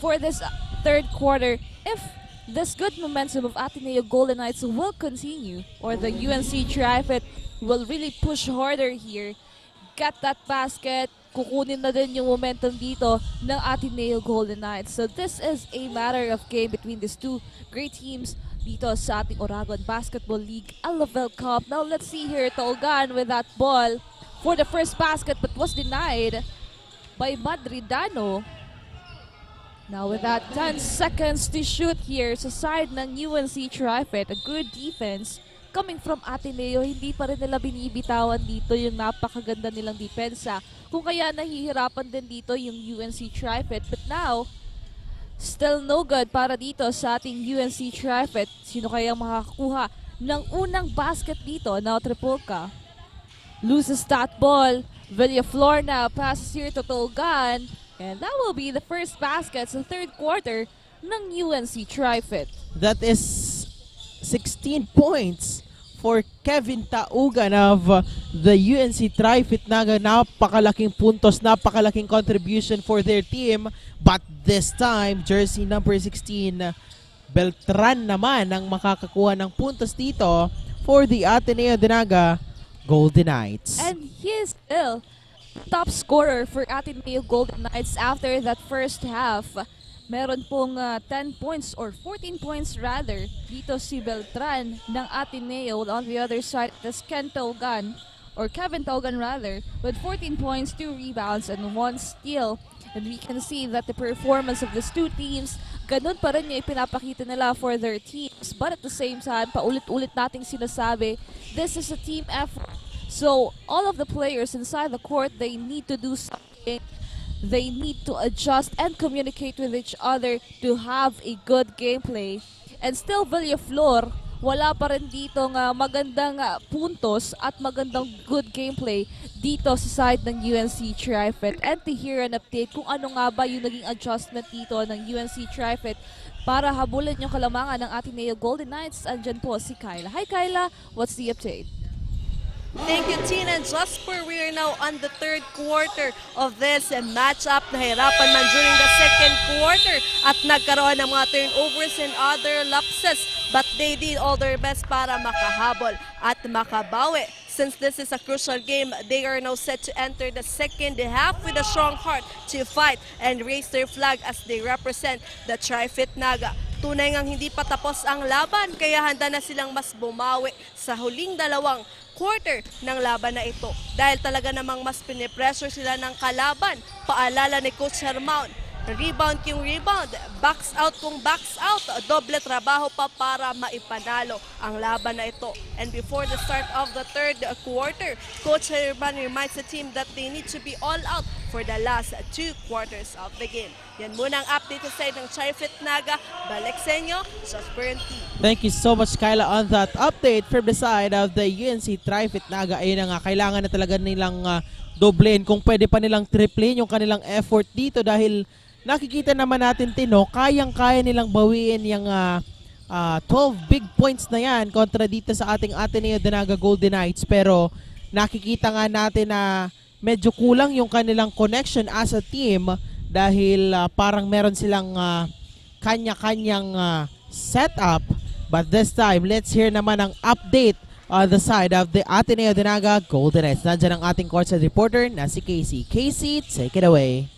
for this third quarter if this good momentum of Ateneo Golden Knights will continue, or the UNC-TRIFIT will really push harder here, get that basket, kukunin na din yung momentum dito ng Ateneo Golden Knights. So this is a matter of game between these two great teams dito sa ating Oragon Basketball League Elavil Cup. Now let's see here, Tolgan with that ball for the first basket but was denied by Madridano. Now with that, 10 seconds to shoot here sa side ng UNC-TRIFIT. A good defense coming from Ateneo. Hindi pa rin nila binibitawan dito yung napakaganda nilang depensa. Kung kaya nahihirapan din dito yung UNC-TRIFIT. But now, still no good para dito sa ating UNC-TRIFIT. Sino kayang makakakuha ng unang basket dito? Now Tripolka loses that ball. Villaflor na passes here to Tolgan. And that will be the first basket sa third quarter ng UNC-TRIFIT. That is 16 points for Kevin Taugan of the UNC-TRIFIT Naga. Napakalaking puntos, napakalaking contribution for their team. But this time, jersey number 16, Beltran naman ang makakakuha ng puntos dito for the Ateneo de Naga Golden Knights. And he is still top scorer for Ateneo Golden Knights after that first half. Meron pong 10 points or 14 points rather dito si Beltran ng Ateneo. On the other side, that's Ken Togan, or Kevin Togan rather, with 14 points, 2 rebounds, and 1 steal. And we can see that the performance of these two teams, ganun pa rin yung ipinapakita nila for their teams. But at the same time, paulit-ulit nating sinasabi, this is a team effort. So all of the players inside the court, they need to do something. They need to adjust and communicate with each other to have a good gameplay. And still Villaflor, wala pa rin dito nga magandang puntos at magandang good gameplay dito sa side ng UNC-TRIFIT. And to hear an update kung ano nga ba yung naging adjustment dito ng UNC-TRIFIT para habulin yung kalamangan ng Ateneo Golden Knights, andyan po si Kyla. Hi Kyla, what's the update? Thank you, Tina and Jasper. We are now on the third quarter of this matchup. Nahirapan man during the second quarter at nagkaroon ng mga turnovers and other lapses. But they did all their best para makahabol at makabawi. Since this is a crucial game, they are now set to enter the second half with a strong heart to fight and raise their flag as they represent the TRIFIT Naga. Tunay ngang hindi pa tapos ang laban kaya handa na silang mas bumawi sa huling dalawang quarter ng laban na ito. Dahil talaga namang mas pinipressure sila ng kalaban. Paalala ni Coach Hermaun, rebound yung rebound, backs out kung backs out, doble trabaho pa para maipanalo ang laban na ito. And before the start of the third quarter, Coach Herman reminds the team that they need to be all out for the last 2 quarters of the game. Yan muna ang update sa side ng TRIFIT Naga. Balik sa inyo sa Sprint Team. Thank you so much, Kyla, on that update from the side of the UNC-TRIFIT Naga. Ayun na nga, kailangan na talaga nilang doblein, kung pwede pa nilang triplein yung kanilang effort dito dahil nakikita naman natin, Tino, kayang-kaya nilang bawiin yung 12 big points na yan kontra dito sa ating Ateneo de Naga Golden Knights. Pero nakikita nga natin na medyo kulang yung kanilang connection as a team dahil parang meron silang kanya-kanyang setup. But this time, let's hear naman ang update on the side of the Ateneo de Naga Golden Knights. Nandiyan ang ating courtside reporter na si Casey. Casey, take it away.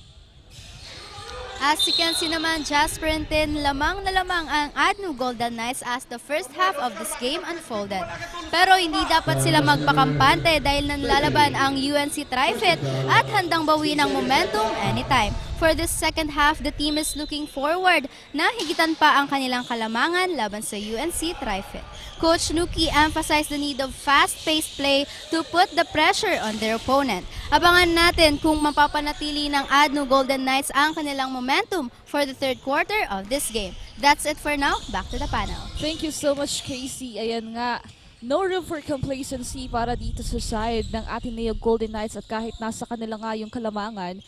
As you can see naman, Jasper and Tin, lamang na lamang ang ADNU Golden Knights as the first half of this game unfolded. Pero hindi dapat sila magpakampante dahil nanlalaban ang UNC-TRIFIT at handang bawiin ang momentum anytime. For this second half, the team is looking forward na higitan pa ang kanilang kalamangan laban sa UNC-TRIFIT. Coach Nuki emphasized the need of fast-paced play to put the pressure on their opponent. Abangan natin kung mapapanatili ng ADNU Golden Knights ang kanilang momentum for the third quarter of this game. That's it for now. Back to the panel. Thank you so much, Casey. Ayan nga, no room for complacency para dito sa side ng Ateneo Golden Knights at kahit nasa kanila nga yung kalamangan,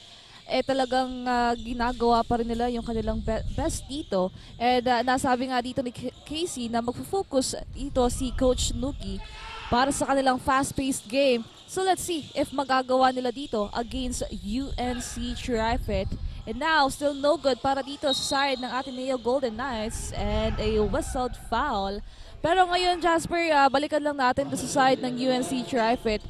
talagang ginagawa pa rin nila yung kanilang best dito. And nasabi nga dito ni Casey na magpo-focus dito si Coach Nuki para sa kanilang fast-paced game. So let's see if magagawa nila dito against UNC-TRIFIT. And now, still no good para dito sa side ng Ateneo Golden Knights and a whistled foul. Pero ngayon, Jasper, balikan lang natin sa side ng UNC-TRIFIT.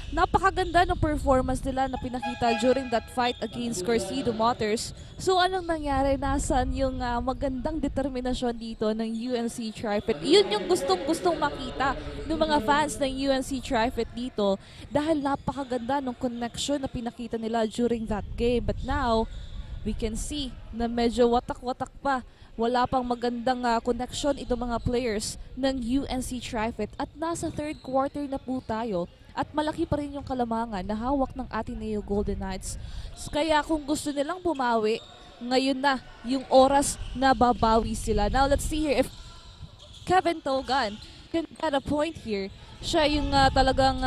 Napakaganda ng performance nila na pinakita during that fight against Corsido Motors. So anong nangyari? Nasaan yung magandang determinasyon dito ng UNC-TRIFIT? Yun yung gustong-gustong makita ng mga fans ng UNC-TRIFIT dito dahil napakaganda ng connection na pinakita nila during that game. But now, we can see na medyo watak-watak pa. Wala pang magandang connection itong mga players ng UNC-TRIFIT at nasa third quarter na po tayo. At malaki pa rin yung kalamangan na hawak ng Ateneo Golden Knights. Kaya kung gusto nilang bumawi, ngayon na yung oras na babawi sila. Now let's see here if Kevin Togan can get a point here. Siya yung talagang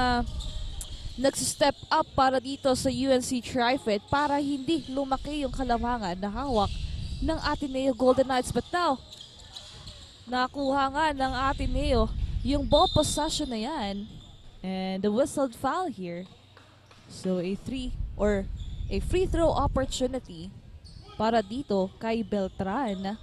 nag-step up para dito sa UNC-TRIFIT para hindi lumaki yung kalamangan na hawak ng Ateneo Golden Knights. But now, nakuha nga ng Ateneo yung ball possession na yan. And the whistled foul here. So a free throw opportunity para dito kay Beltran.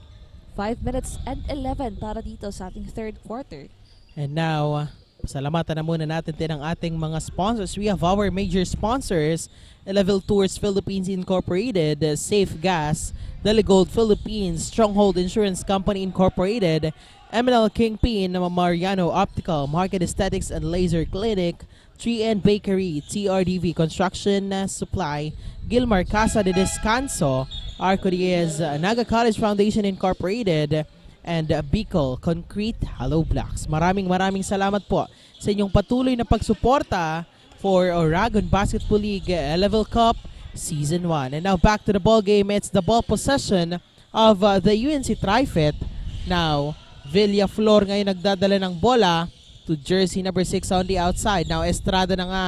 5 minutes and 11 para dito sa ating third quarter. And now, pasalamatan na muna natin din ang ating mga sponsors. We have our major sponsors: Elavil Tours Philippines Incorporated, Safe Gas, DELIGOLD Philippines, Stronghold Insurance Company Incorporated, KINGPIN, MARIANO Optical, MARQED Aesthetics and Laser Clinic, 3N Bakery, TRDV Construction Supply, GILMAR, CASA, DESCANSO, ARCO, DIEZ, Naga College Foundation Incorporated, and BICOL Concrete Hollow Blocks. Maraming salamat po sa inyong patuloy na pagsuporta for Oragon Basketball League Elavil Cup Season 1. And now back to the ball game. It's the ball possession of the UNC-TRIFIT. Now, Villaflor ngayon nagdadala ng bola to jersey number 6 on the outside. Now, Estrada na nga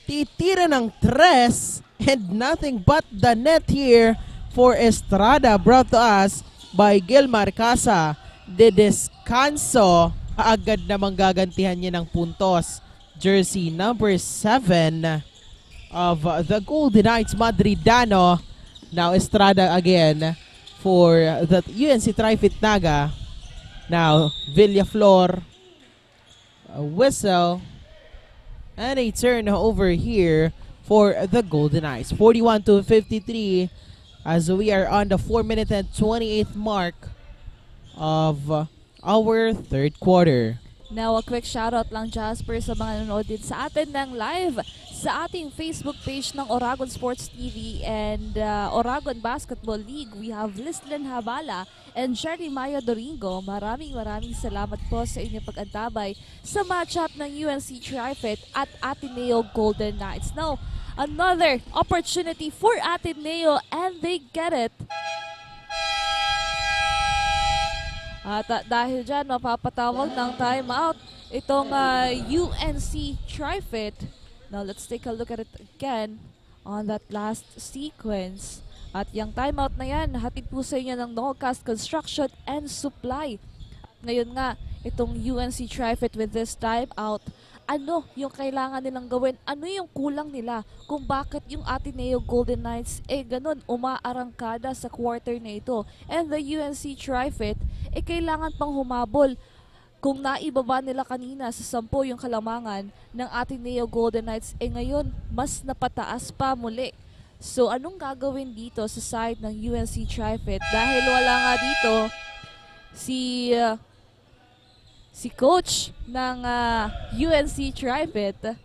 titira ng 3 and nothing but the net here for Estrada, brought to us by GILMAR, CASA, DESCANSO. Agad namang gagantihan niya ng puntos. Jersey number 7 of the Golden Knights Madridano. Now, Estrada again for the UNC-TRIFIT Naga. Now, Villaflor, a whistle, and a turn over here for the Golden Knights. 41-53 as we are on the 4 minute and 28th mark of our third quarter. Now, a quick shoutout lang, Jasper, sa mga nanonood din sa atin ng live sa ating Facebook page ng Oragon Sports TV and Oragon Basketball League. We have Lislen Habala and Jeremiah Doringo. Maraming salamat po sa inyong pag-antabay sa matchup ng UNC-TRIFIT at Ateneo Golden Knights. Now, another opportunity for Ateneo and they get it. At dahil dyan, mapapatawag ng timeout itong UNC-TRIFIT. Now, let's take a look at it again on that last sequence. At yung timeout na yan, hatid po sa inyo ng NOLCAST Construction and Supply. Ngayon nga, itong UNC-TRIFIT with this timeout, ano yung kailangan nilang gawin? Ano yung kulang nila? Kung bakit yung Ateneo Golden Knights ganun, umaarangkada sa quarter na ito. And the UNC-TRIFIT, kailangan pang humabol. Kung naibaba nila kanina sa 10 yung kalamangan ng Ateneo Golden Knights, ngayon, mas napataas pa muli. So, anong gagawin dito sa side ng UNC-TRIFIT? Dahil wala nga dito si coach ng UNC-TRIFIT,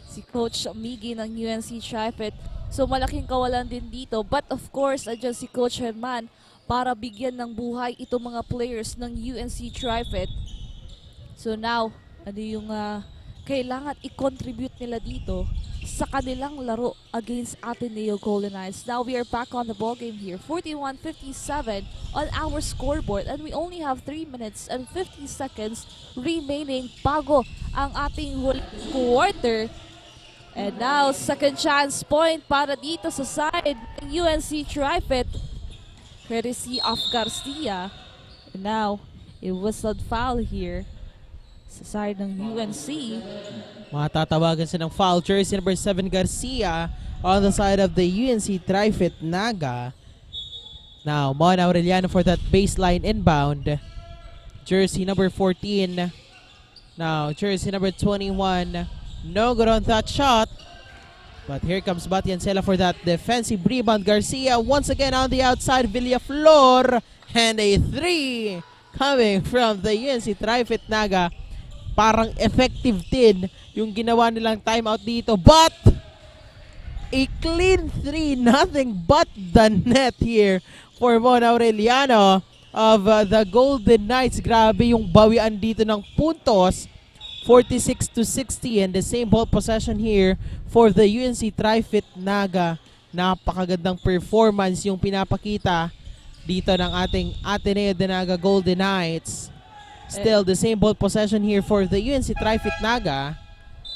si Coach Miggy ng UNC-TRIFIT. So malaking kawalan din dito. But of course, adyan si Coach Herman para bigyan ng buhay itong mga players ng UNC-TRIFIT. So now, ano yung kailangan i-contribute nila dito sa kanilang laro against Ateneo Golden Knights. Now we are back on the ball game here. 41-57 on our scoreboard and we only have 3 minutes and 50 seconds remaining bago ang ating quarter. And now, second chance point para dito sa side ng UNC-TRIFIT. Courtesy of Garcia. And now, a whistled foul here sa side ng UNC. Matatawagan siya ng foul. Jersey number 7 Garcia on the side of the UNC-TRIFIT Naga. Now, Mon Aureliano for that baseline inbound. Jersey number 14. Now, jersey number 21. No good on that shot. But here comes Batiancela for that defensive rebound. Garcia once again on the outside. Villaflor. And a 3 coming from the UNC-TRIFIT Naga. Parang effective din yung ginawa nilang timeout dito. But a clean 3, nothing but the net here for Mon Aureliano of the Golden Knights. Grabe yung bawian dito ng puntos. 46-60 and the same ball possession here for the UNC-TRIFIT Naga. Napakagandang performance yung pinapakita dito ng ating Ateneo de Naga Golden Knights. Still the same ball possession here for the UNC-TRIFIT Naga.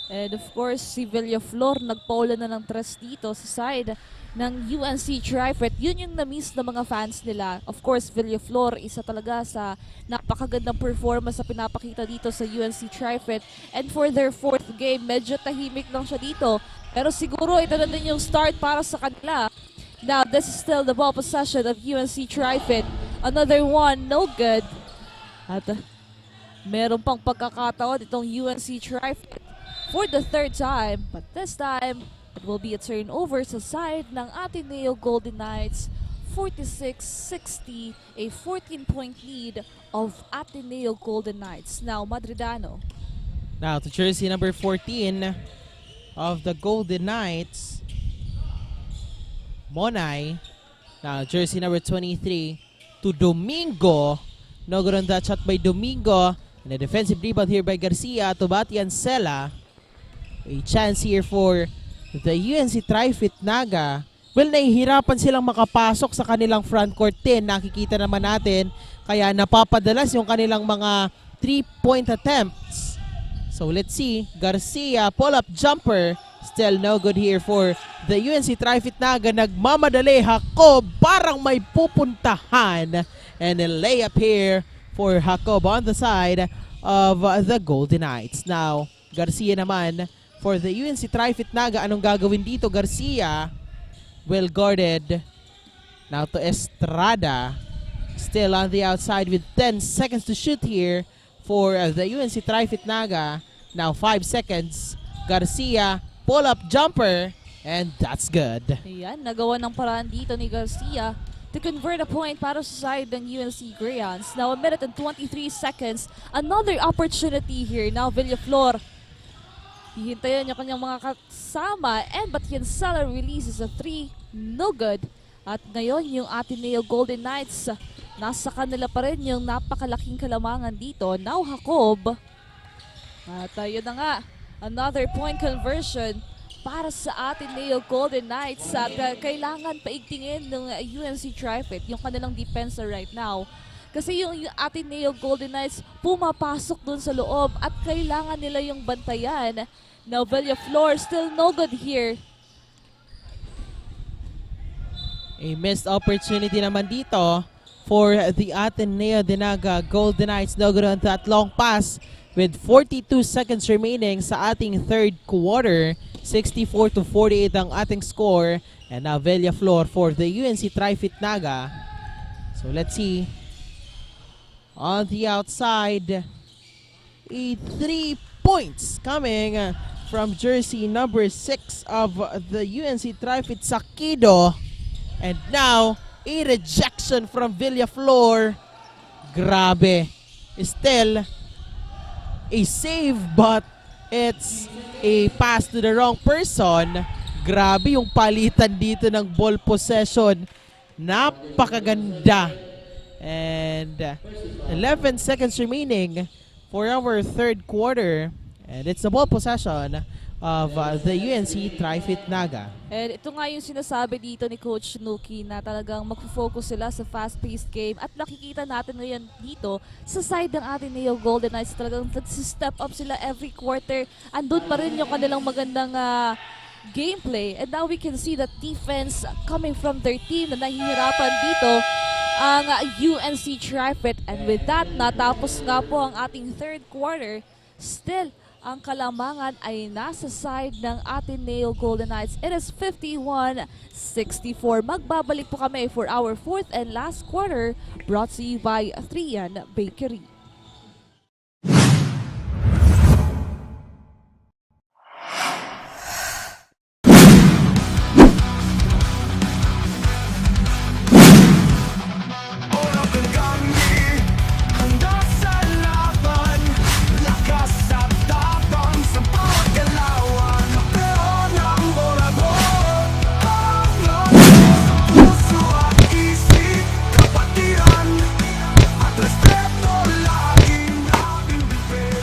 And of course, si Villaflor nagpaula na ng tres dito sa side ng UNC-TRIFIT. Yun yung na-miss ng mga fans nila. Of course, Villaflor isa talaga sa napakagandang performance na pinapakita dito sa UNC-TRIFIT. And for their fourth game, medyo tahimik lang siya dito. Pero siguro ito na din yung start para sa kanila. Now, this is still the ball possession of UNC-TRIFIT. Another one, no good. At meron pang pagkakataon itong UNC-TRIFIT for the third time. But this time, it will be a turnover sa side ng Ateneo Golden Knights. 46-60, a 14-point lead of Ateneo Golden Knights. Now, Madridano. Now to jersey number 14 of the Golden Knights, Monay. Now jersey number 23 to Domingo. No good on that shot by Domingo. And a defensive rebound here by Garcia to Batiancela. A chance here for the UNC-TRIFIT Naga. Well, nahihirapan silang makapasok sa kanilang front court 10. Nakikita naman natin. Kaya napapadalas yung kanilang mga 3-point attempts. So let's see. Garcia, pull-up jumper. Still no good here for the UNC-TRIFIT Naga. Nagmamadali Jacob. Parang may pupuntahan. And a layup here for Jacob on the side of the Golden Knights. Now, Garcia naman for the UNC-TRIFIT Naga. Anong gagawin dito? Garcia, well guarded. Now to Estrada. Still on the outside with 10 seconds to shoot here for the UNC-TRIFIT Naga. Now 5 seconds. Garcia, pull-up jumper. And that's good. Ayan, nagawa ng paraan dito ni Garcia to convert a point para sa side ng UNC Greyhounds. Now, 1 minute and 23 seconds. Another opportunity here. Now, Villaflor. Hihintayan yung kanyang mga kasama. And Batiansala releases a 3. No good. At ngayon, yung Ateneo Golden Knights, nasa kanila pa rin yung napakalaking kalamangan dito. Now, Jacob. At yun na nga. Another point conversion para sa Ateneo Golden Knights at kailangan paigtingin ng UNC-TRIFIT yung kanilang depensa right now. Kasi yung Ateneo Golden Knights pumapasok dun sa loob at kailangan nila yung bantayan. Now Villaflor still no good here. A missed opportunity naman dito for the Ateneo de Naga Golden Knights. No good on that long pass with 42 seconds remaining sa ating third quarter. 64-48 ang ating score. And now Villaflor for the UNC-TRIFIT Naga. So let's see. On the outside, 3 points coming from jersey number 6 of the UNC-TRIFIT, Sakido. And now, a rejection from Villaflor. Grabe. Still, a save but it's a pass to the wrong person. Grabe yung palitan dito ng ball possession. Napakaganda. And 11 seconds remaining for our third quarter. And it's the ball possession of the UNC-TRIFIT Naga. And ito nga yung sinasabi dito ni Coach Nuki na talagang mag-focus sila sa fast-paced game at nakikita natin ngayon dito sa side ng Ateneo Golden Knights talagang step up sila every quarter. Andun pa rin yung kanilang magandang gameplay. And now we can see that defense coming from their team na nahihirapan dito ang UNC-TRIFIT. And with that, natapos nga po ang ating third quarter. Still, ang kalamangan ay nasa side ng Ateneo Golden Knights. It is 51-64. Magbabalik po kami for our fourth and last quarter, brought to you by Trian Bakery.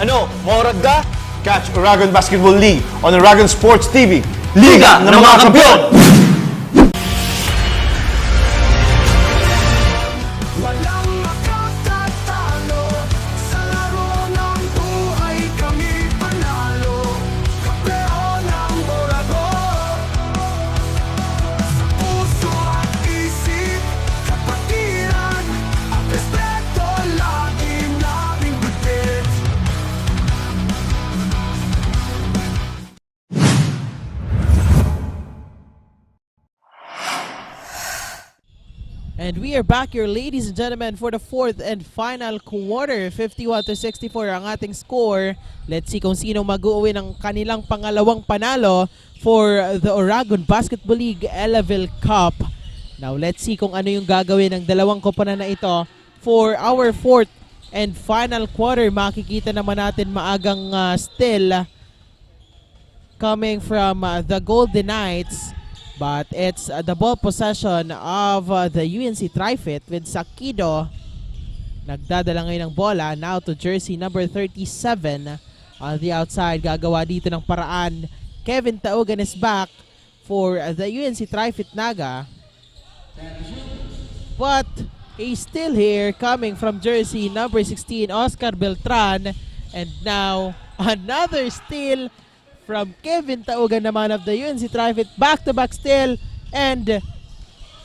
Ano, maurad ka? Catch Oragon Basketball League on Oragon Sports TV. Liga ng mga Kampiyon! Walang makatatalo sa laro ng buhay, kami panalo. Kampeon ng Oragon. Sa puso at isip, kapatiran at respeto lagi naming bigit. And we are back here, ladies and gentlemen, for the fourth and final quarter. 51-64 ang ating score. Let's see kung sino mag-uwi ng kanilang pangalawang panalo for the Oragon Basketball League Elavil Cup. Now, let's see kung ano yung gagawin ng dalawang koponan na ito for our fourth and final quarter. Makikita naman natin maagang still coming from the Golden Knights. But it's the ball possession of the UNC-TRIFIT with Sakido. Nagdadala ngayon ng bola now to jersey number 37 on the outside. Gagawa dito ng paraan. Kevin Taugan is back for the UNC-TRIFIT Naga. But he's still here coming from jersey number 16, Oscar Beltran. And now another steal from Kevin Taugan naman of the UNC-TRIFIT. Back-to-back steal and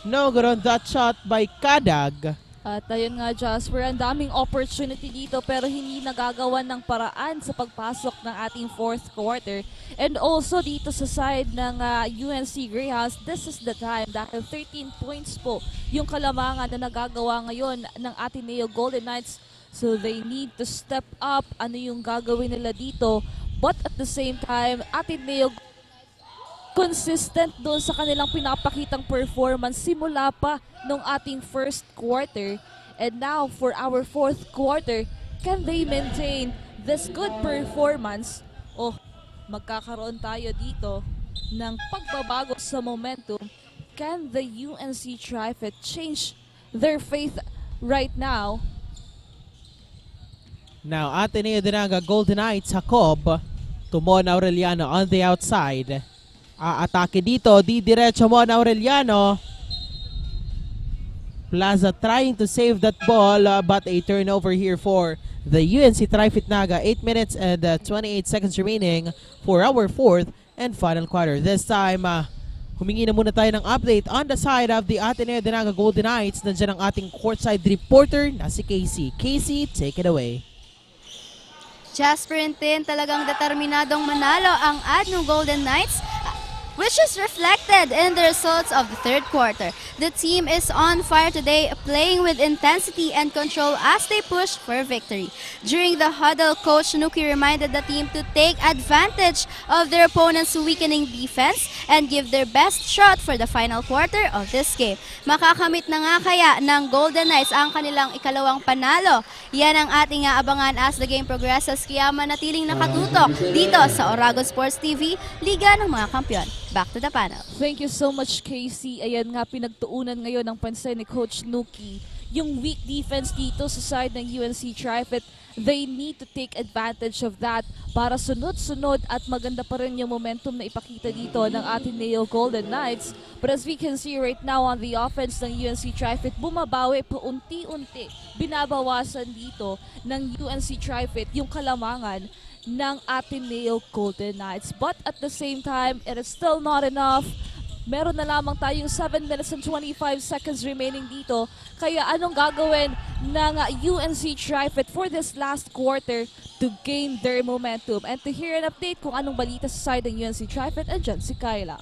no good on that shot by Kadag. At ayun nga, Jasper, ang daming opportunity dito pero hindi nagagawan ng paraan sa pagpasok ng ating fourth quarter. And also dito sa side ng UNC Greyhounds, this is the time dahil 13 points po yung kalamangan na nagagawa ngayon ng Ateneo Golden Knights. So they need to step up. Ano yung gagawin nila dito? But at the same time, Ateneo consistent doon sa kanilang pinapakitang performance simula pa nung ating first quarter. And now for our fourth quarter, can they maintain this good performance? O magkakaroon tayo dito ng pagbabago sa momentum. Can the UNC-TRIFIT change their faith right now? Now, Ateneo de Naga Golden Knights, Jacob, to Mon Aureliano on the outside. Aatake dito, diretso Mon Aureliano. Plaza trying to save that ball, but a turnover here for the UNC-TRIFIT Naga. 8 minutes and 28 seconds remaining for our fourth and final quarter. This time, humingi na muna tayo ng update on the side of the Ateneo de Naga Golden Knights. Nandiyan ang ating courtside reporter na si Casey. Casey, take it away. Jasper and Tin, talagang determinadong manalo ang ADNU Golden Knights, which is reflected in the results of the third quarter. The team is on fire today, playing with intensity and control as they push for victory. During the huddle, Coach Nuki reminded the team to take advantage of their opponent's weakening defense and give their best shot for the final quarter of this game. Makakamit na nga kaya ng Golden Knights ang kanilang ikalawang panalo? Yan ang ating aabangan as the game progresses, kaya manatiling nakatutok dito sa Oragon Sports TV, Liga ng mga Kampiyon. Back to the panel. Thank you so much, Casey. Ayan nga, pinagtuunan ngayon ng pansin ni Coach Nuki. Yung weak defense dito sa side ng UNC-TRIFIT, they need to take advantage of that para sunod-sunod at maganda pa rin yung momentum na ipakita dito ng Ateneo Golden Knights. But as we can see right now on the offense ng UNC-TRIFIT, bumabawi paunti-unti. Binabawasan dito ng UNC-TRIFIT yung kalamangan ng Ateneo Golden Knights. But at the same time, it is still not enough. Meron na lamang tayong 7 minutes and 25 seconds remaining dito. Kaya anong gagawin ng UNC-TRIFIT for this last quarter to gain their momentum? And to hear an update kung anong balita sa side ng UNC-TRIFIT, andyan si Kyla.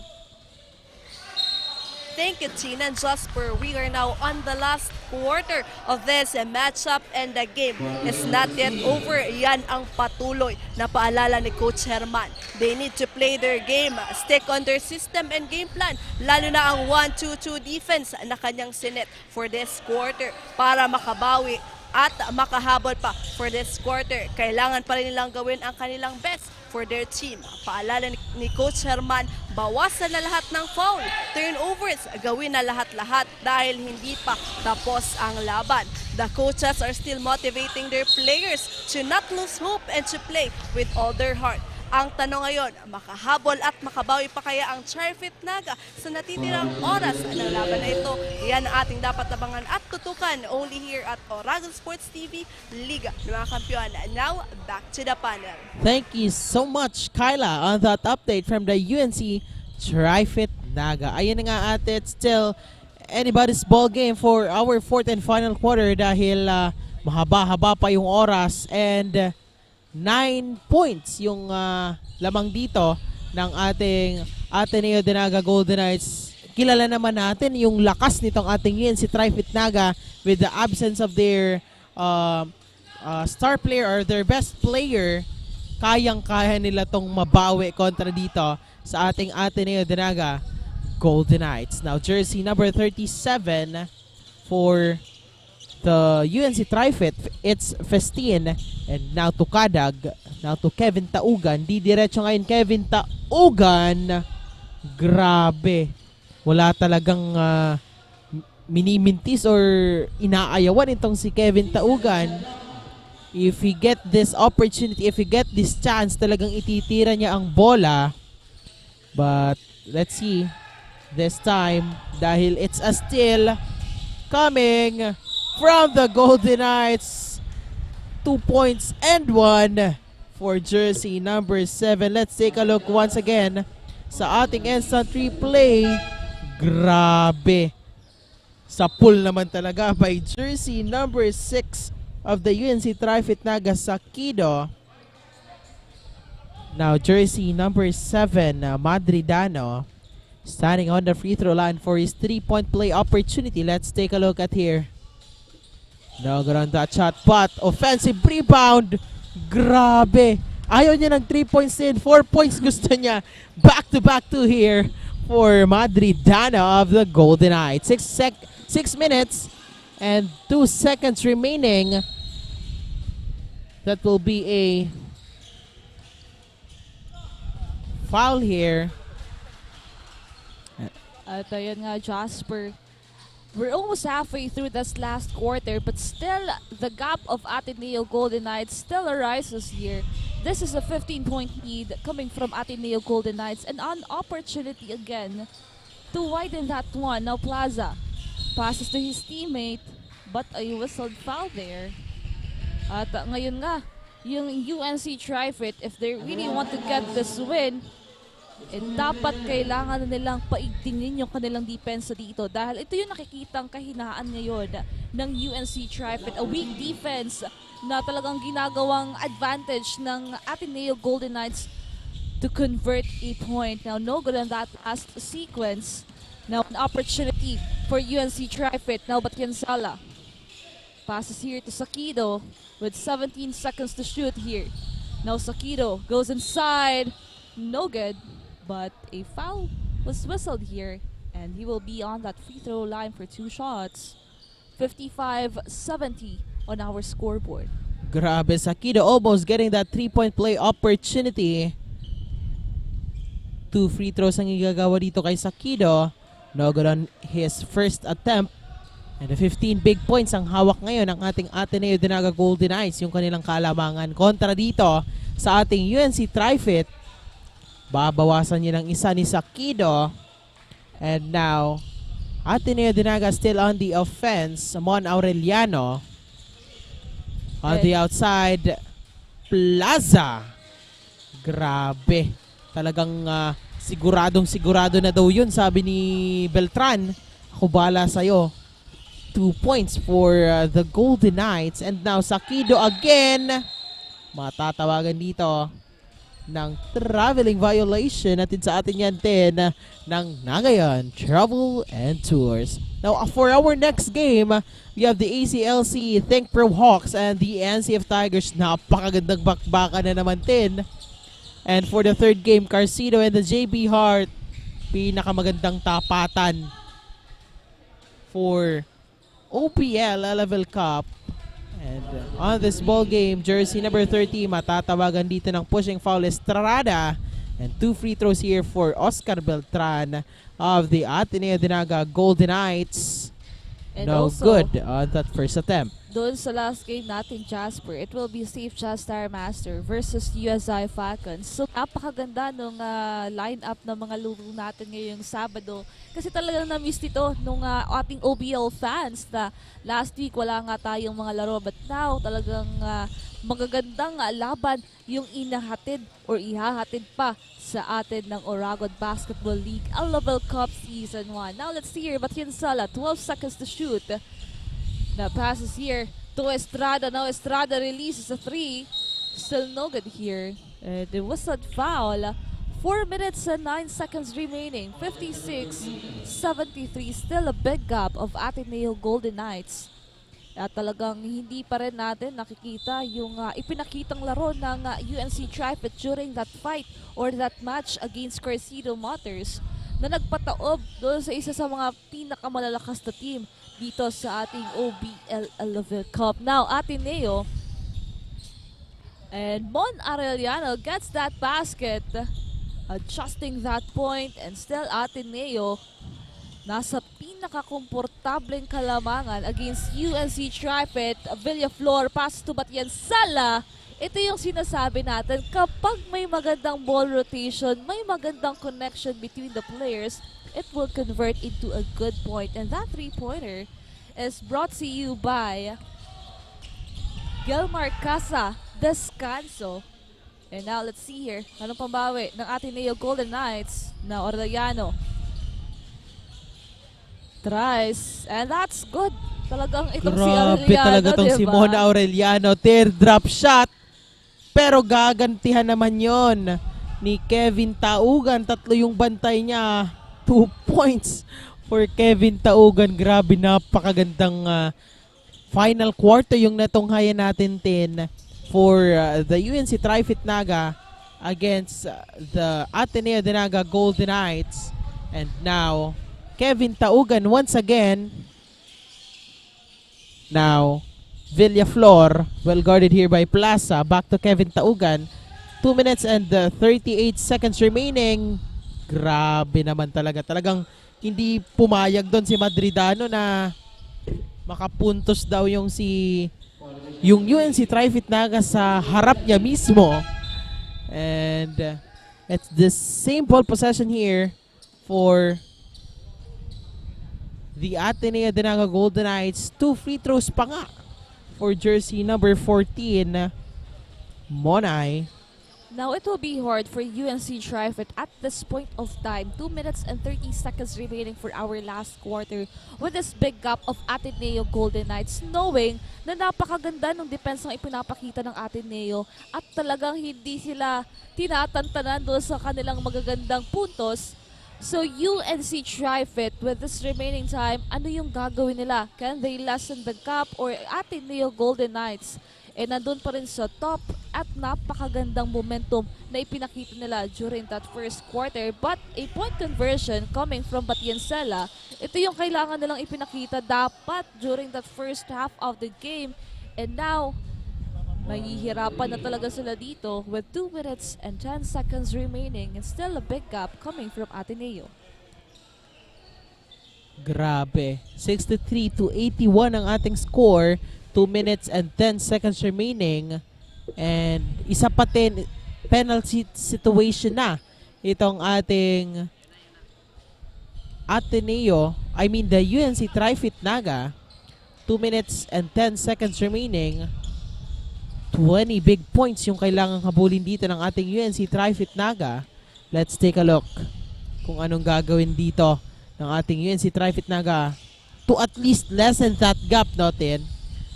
Thank you, Tina and Jasper. We are now on the last quarter of this matchup and the game is not yet over. Yan ang patuloy na paalala ni Coach Herman. They need to play their game, stick on their system and game plan, lalo na ang 1-2-2 defense na kanyang sinet for this quarter para makabawi at makahabol pa for this quarter. Kailangan pa rin nilang gawin ang kanilang best for their team. Paalala ni Coach Herman, bawasan na lahat ng foul, turnovers, gawin na lahat-lahat dahil hindi pa tapos ang laban. The coaches are still motivating their players to not lose hope and to play with all their heart. Ang tanong ngayon, makahabol at makabawi pa kaya ang TRFIT Naga sa natitirang oras ng laban na ito? Yan ang ating dapat abangan at tutukan only here at Oragon Sports TV, Liga ng mga Kampiyon. Now, back to the panel. Thank you so much, Kyla, on that update from the UNC-TRIFIT Naga. Ayan na nga ate, it's still anybody's ball game for our fourth and final quarter dahil mahaba-haba pa yung oras and 9 points yung lamang dito ng ating Ateneo de Naga Golden Knights. Kilala naman natin yung lakas nitong ating UNC-TRIFIT Naga with the absence of their star player or their best player. Kayang-kaya nila tong mabawi kontra dito sa ating Ateneo de Naga Golden Knights. Now, jersey number 37 for the UNC-TRIFIT, it's Festin. And now to Kadag, now to Kevin Taugan. Di diretso ngayon Kevin Taugan. Grabe. Wala talagang minimintis or inaayawan itong si Kevin Taugan. If he get this opportunity, if he get this chance, talagang ititira niya ang bola. But let's see this time dahil it's a steal coming from the Golden Knights. 2 points and 1 for jersey number 7. Let's take a look once again sa ating instant replay. Grabe. Sa pull naman talaga by jersey number 6 of the UNC-TRIFIT Naga Sakido. Now jersey number 7, Madridano, standing on the free throw line for his 3-point play opportunity. Let's take a look at here. No good on that shot, but offensive rebound. Grabe. Ayaw niya ng 3 points din. 4 points gusto niya. Back to back to here for Madridana of the Golden Knights. 6 minutes and 2 seconds remaining. That will be a foul here. At ayun nga, Jasper. We're almost halfway through this last quarter, but still, the gap of Ateneo Golden Knights still arises here. This is a 15-point lead coming from Ateneo Golden Knights, and an opportunity again to widen that one. Now Plaza passes to his teammate, but a whistled foul there. At ngayon nga, yung UNC-TRIFIT, if they really want to get this win, dapat kailangan nilang paigtingin yung kanilang depensa dito dahil ito yung nakikitang kahinaan ngayon ng UNC-TRIFIT. A weak defense na talagang ginagawang advantage ng Ateneo Golden Knights to convert a point. Now, no good on that last sequence. Now, an opportunity for UNC-TRIFIT. Now, Batyansala passes here to Sakido with 17 seconds to shoot here. Now, Sakido goes inside. No good. But a foul was whistled here, and he will be on that free throw line for 2 shots. 55-70 on our scoreboard. Grabe, Sakido almost getting that 3-point play opportunity. 2 free throws ang igagawa dito kay Sakido. No good on his first attempt. And the 15 big points ang hawak ngayon ng ating Ateneo de Naga Golden Knights, yung kanilang kalamangan. Kontra dito sa ating UNC-TRIFIT. Babawasan niya ng isa ni Sakido. And now, Ateneo de Naga still on the offense. Mon Aureliano. On the outside, Plaza. Grabe. Talagang sigurado na daw yun, sabi ni Beltran. Ako bala sa'yo. 2 points for the Golden Knights. And now, Sakido again. Matatawagan dito ng traveling violation natin sa atin yan din ng Nagayan Travel and Tours. Now, for our next game, we have the ACLC Think Pro Hawks and the NCF Tigers. Napakagandang bakbakan na naman din. And for the third game, Carcido and the JB Hart. Pinakamagandang tapatan for OPL Elavil Cup. And on this ball game, jersey number 30, matatawagan dito ng pushing foul Estrada. And 2 free throws here for Oscar Beltran of the Ateneo de Naga Golden Knights. And no also, good on that first attempt. doon sa last game natin, Jasper, it will be Safe Just Star Master versus USI Falcons. So, napakaganda nung lineup ng mga laro natin ngayong Sabado. Kasi talagang na-miss ito nung ating OBL fans na last week wala nga tayong mga laro. But now, talagang magagandang laban yung inahatid or ihahatid pa sa atin ng Oragon Basketball League Elavil Cup Season 1. Now, let's see here. Batyansala, 12 seconds to shoot. The passes here to Estrada. Now Estrada releases a 3. Still no good here. It was a foul. 4 minutes and 9 seconds remaining. 56-73. Still a big gap of Ateneo Golden Knights. At talagang hindi pa rin natin nakikita yung ipinakitang laro ng UNC-TRIFIT during that fight or that match against Carcido Motors na nagpataob doon sa isa sa mga pinakamalalakas na team dito sa ating OBL Elavil Cup. Now, Ateneo and Mon Aureliano gets that basket, adjusting that point, and still Ateneo nasa pinakakomportableng kalamangan against UNC-TRIFIT. Villaflor, pass to Batyansala. Ito yung sinasabi natin, kapag may magandang ball rotation, may magandang connection between the players, it will convert into a good point. And that 3-pointer is brought to you by GILMAR, CASA, DESCANSO. And now let's see here, anong pambawi ng Ateneo Golden Knights na Orellano. Tries, and that's good. Talagang itong si Aureliano, talaga itong si Mon Aureliano. Teardrop shot. Pero gagantihan naman yon ni Kevin Taugan. 3 yung bantay niya. 2 points for Kevin Taugan. Grabe, napakagandang final quarter yung natunghayan natin, 10. for the UNC-TRIFIT Naga against the Ateneo de Naga Golden Knights. And now, Kevin Taugan once again. Now, Villaflor, well guarded here by Plaza. Back to Kevin Taugan. 2 minutes and 38 seconds remaining. Grabe naman talaga. Talagang hindi pumayag doon si Madridano na makapuntos daw yung UNC-TRIFIT Naga sa harap niya mismo. And it's the same ball possession here for the Ateneo de Naga Golden Knights. 2 free throws pa nga for jersey number 14, Monay. Now, it will be hard for UNC-TRIFIT at this point of time. 2 minutes and 30 seconds remaining for our last quarter with this big gap of Ateneo Golden Knights, knowing na napakaganda ng depensang ipinapakita ng Ateneo at talagang hindi sila tinatantanan doon sa kanilang magagandang puntos. So, UNC-TRIFIT, with this remaining time, ano yung gagawin nila? Can they lessen the gap, or Ateneo Golden Knights nandun pa rin sa top at napakagandang momentum na ipinakita nila during that first quarter. But a point conversion coming from Batiansela, ito yung kailangan nilang ipinakita dapat during that first half of the game. And now, mahihirapan na talaga sila dito with 2 minutes and 10 seconds remaining and still a big gap coming from Ateneo. Grabe. 63-81 ang ating score. 2 minutes and 10 seconds remaining. And isa pa din penalty situation na itong ating Ateneo, the UNC-TRIFIT Naga. 2 minutes and 10 seconds remaining. 20 big points yung kailangang habulin dito ng ating UNC-TRIFIT Naga. Let's take a look kung anong gagawin dito ng ating UNC-TRIFIT Naga to at least lessen that gap natin.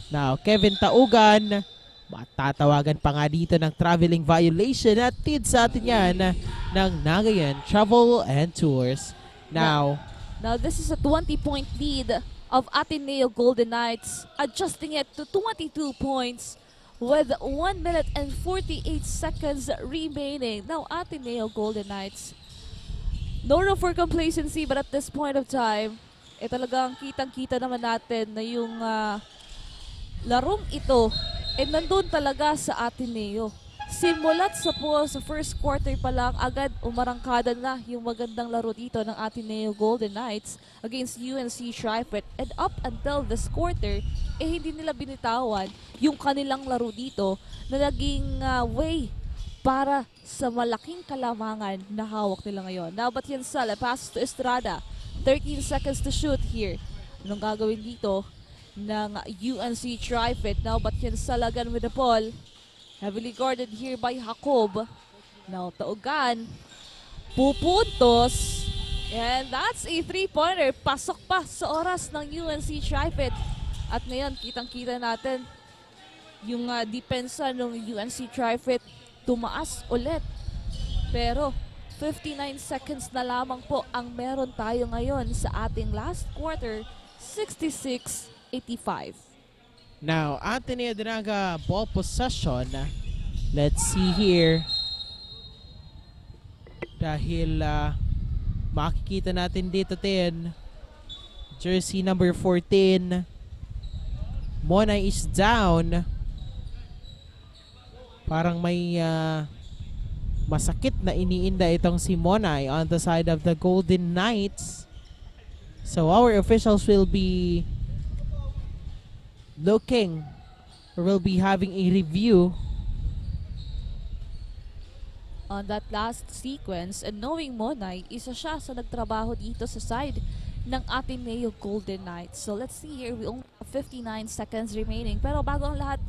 Now, Kevin Taugan, matatawagan pa nga dito ng traveling violation at tid sa atin yan ng Nagayan Travel and Tours. Now, this is a 20-point lead of Ateneo Golden Knights, adjusting it to 22 points with 1 minute and 48 seconds remaining. Now, Ateneo Golden Knights, no room for complacency, but at this point of time, talagang kitang-kita naman natin na yung larong ito nandun talaga sa Ateneo. Simulat sa first quarter pa lang, agad umarangkada na yung magandang laro dito ng Ateneo Golden Knights against UNC-TRIFIT. And up until this quarter, hindi nila binitawan yung kanilang laro dito na naging way para sa malaking kalamangan na hawak nila ngayon. Now, Batiansela passes to Estrada. 13 seconds to shoot here. Anong gagawin dito ng UNC-TRIFIT? Now, Batiansela again with the ball. Heavily guarded here by Jacob. Now, Taugan. Pupuntos. And that's a 3-pointer. Pasok pa sa oras ng UNC-TRIFIT. At ngayon, kitang-kita natin yung depensa ng UNC-TRIFIT tumaas ulit. Pero 59 seconds na lamang po ang meron tayo ngayon sa ating last quarter. 66-85. Now, Ateneo de Naga ball possession. Let's see here. Dahil makikita natin dito 10. Jersey number 14. Mona is down. Parang may masakit na iniinda itong si Monay on the side of the Golden Knights. So our officials will be looking, or will be having a review on that last sequence, and knowing Monay, isa siya sa nagtrabaho dito sa side ng Ateneo Golden Knights. So let's see here, we only have 59 seconds remaining. Pero bago ang lahat,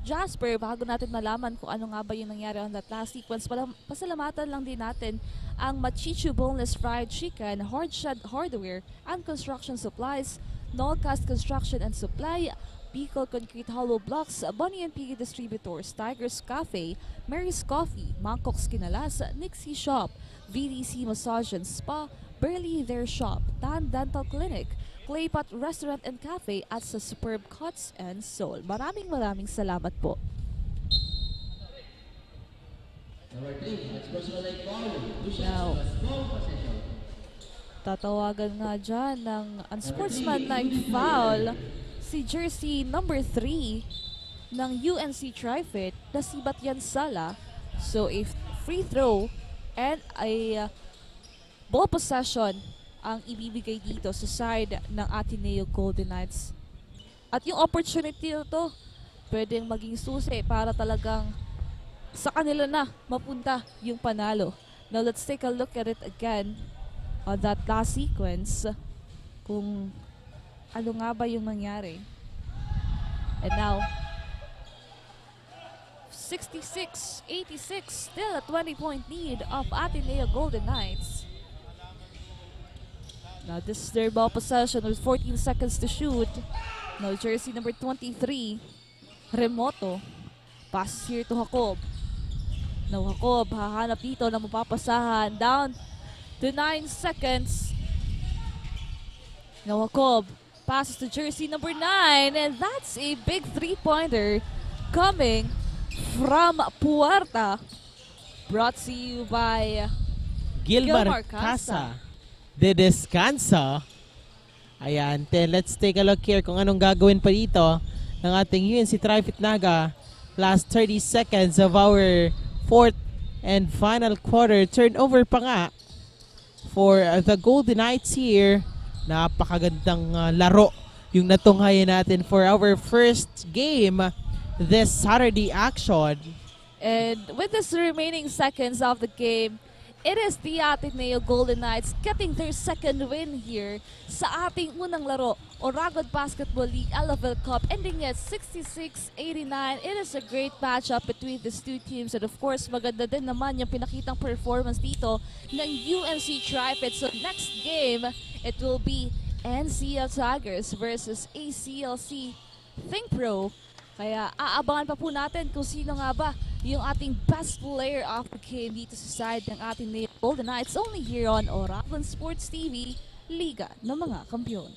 Jasper, bago natin malaman kung ano nga ba yung nangyari on that last sequence, pasalamatan lang din natin ang MACHICHU Boneless Fried Chicken, HARDSHED Hardware and Construction Supplies, NOLCAST Construction and Supply, BICOL Concrete Hollow Blocks, Bunny and Piggy Distributors, Tiger's Cafe, Mary's Coffee, Mangkok's Kinalas, Nixie Shop, VDC Massage and Spa, Burley Their Shop, Tan Dental Clinic, Claypot Restaurant and Cafe at sa Superb Cuts and Soul. Maraming salamat po. Now, tatawagan nga dyan ng unsportsmanlike foul si jersey number 3 ng UNC-TRIFIT na si Batyan Sala. So, a free throw and a ball possession ang ibibigay dito sa side ng Ateneo Golden Knights. At yung opportunity na to, pwedeng maging susi para talagang sa kanila na mapunta yung panalo. Now, let's take a look at it again on that last sequence. Kung ano nga ba yung nangyari. And now, 66-86, still a 20-point lead of Ateneo Golden Knights. Now, this is their ball possession with 14 seconds to shoot. Now, jersey number 23, Remoto. Pass here to Jacob. Now, Jacob, hahanap dito na mapapasahan. Down to 9 seconds. Now, Jacob passes to jersey number 9. And that's a big three-pointer coming from Puerta. Brought to you by Gilmar CASA. The DESCANSO. Ayan, then let's take a look here kung anong gagawin pa dito ng ating UNC-TRIFIT Naga. Last 30 seconds of our fourth and final quarter. Turnover pa nga for the Golden Knights here. Napakagandang laro yung natunghayan natin for our first game this Saturday action. And with the remaining seconds of the game, it is the Ateneo Golden Knights getting their second win here sa ating unang laro, Oragon Basketball League Elavil Cup, ending at 66-89. It is a great matchup between these two teams, and of course, maganda din naman yung pinakitang performance dito ng UNC-TRIFIT. So next game, it will be NCL Tigers versus ACLC Think Pro. Kaya aabangan pa po natin kung sino nga ba yung ating best player of the game dito sa side ng ating Golden Knights, only here on Oragon Sports TV, Liga ng mga Kampiyon.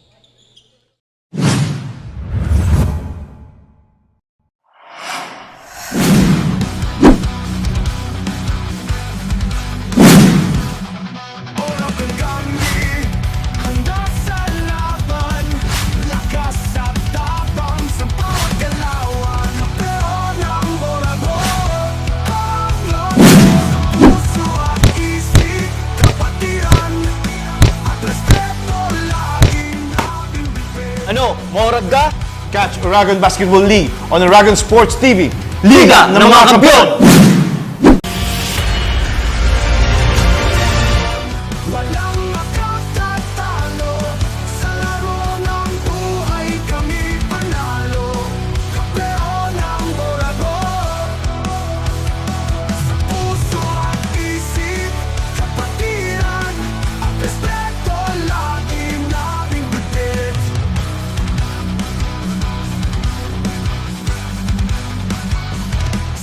Ano, maurad ka? Catch Oragon Basketball League on Oragon Sports TV. Liga ng mga Kampiyon! Walang makatatalo sa laro ng buhay, kami panalo. Kampeon ng Oragon. Sa puso at isip, kapatiran at respeto lagi naming bitbit.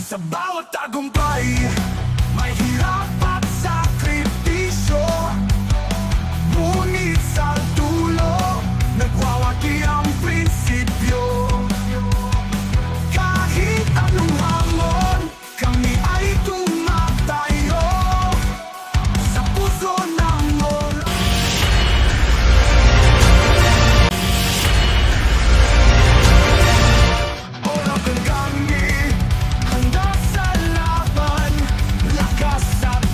Sa bawat tagumpay, may hirap at sakripisyo. Ngunit sa dulo, nagwawagi ang prinsipyo. Kahit anong hamon, kami ay tumatayo sa puso ng Oragon kami, handa sa laban, lakas at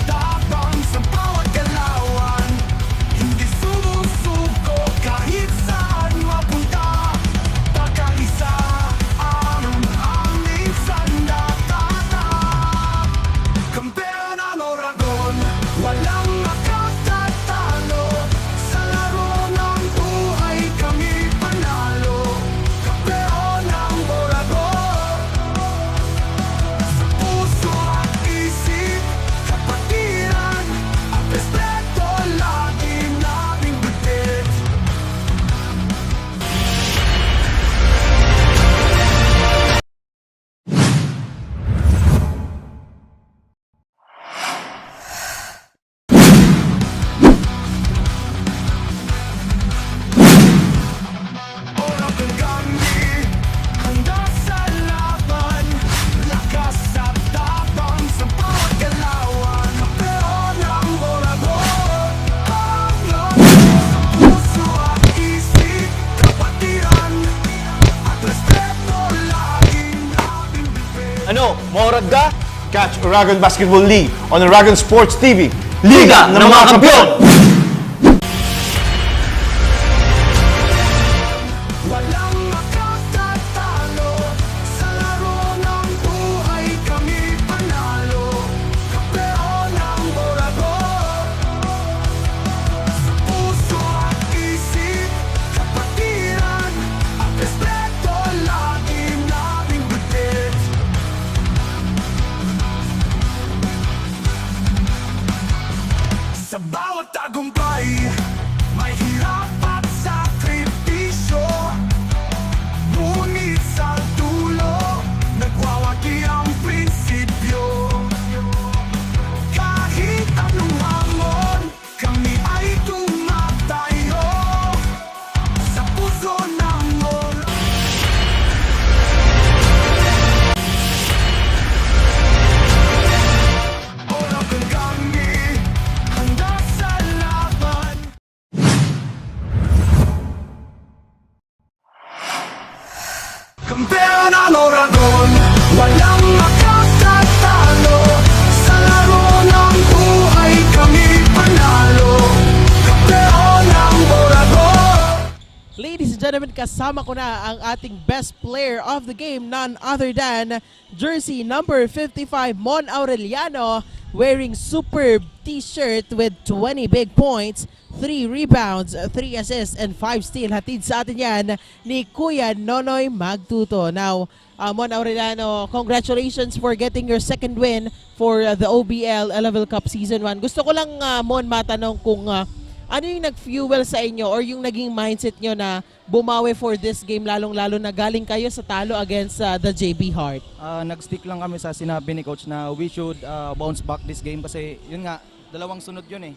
Moradga? Catch Oragon Basketball League on Oragon Sports TV. Liga ng mga Kampiyon! Walang makatatalo sa laro ng buhay, kami panalo. Kampeon ng Oragon. Sa puso at isip, kapatiran at respeto lagi naming bitbit. Sa bawat tagumpay, may hirap at sakripisyo. Ngunit sa dulo, nagwawagi ang prinsipyo. Kahit anong hamon, kami ay tumatayo sa puso ng Oragon kami, handa sa laban. Kampeon ang Oragon, walang makatatalo. Sa laro ng buhay, kami panalo. Kampeon ang Oragon. Ladies and gentlemen, kasama ko na ang ating best player of the game, none other than jersey number 55, Mon Aureliano, wearing superb t-shirt with 20 big points, 3 rebounds, 3 assists, and 5 steal. Hatid sa atin yan ni Kuya Nonoy Magtuto. Now, Mon Aureliano, congratulations for getting your second win for the OBL Elavil Cup Season 1. Gusto ko lang, Mon, matanong kung ano yung nag-fuel sa inyo or yung naging mindset nyo na bumawi for this game, lalong-lalo na galing kayo sa talo against the JB Hart? Nag-stick lang kami sa sinabi ni Coach na we should bounce back this game kasi yun nga, dalawang sunod yun eh.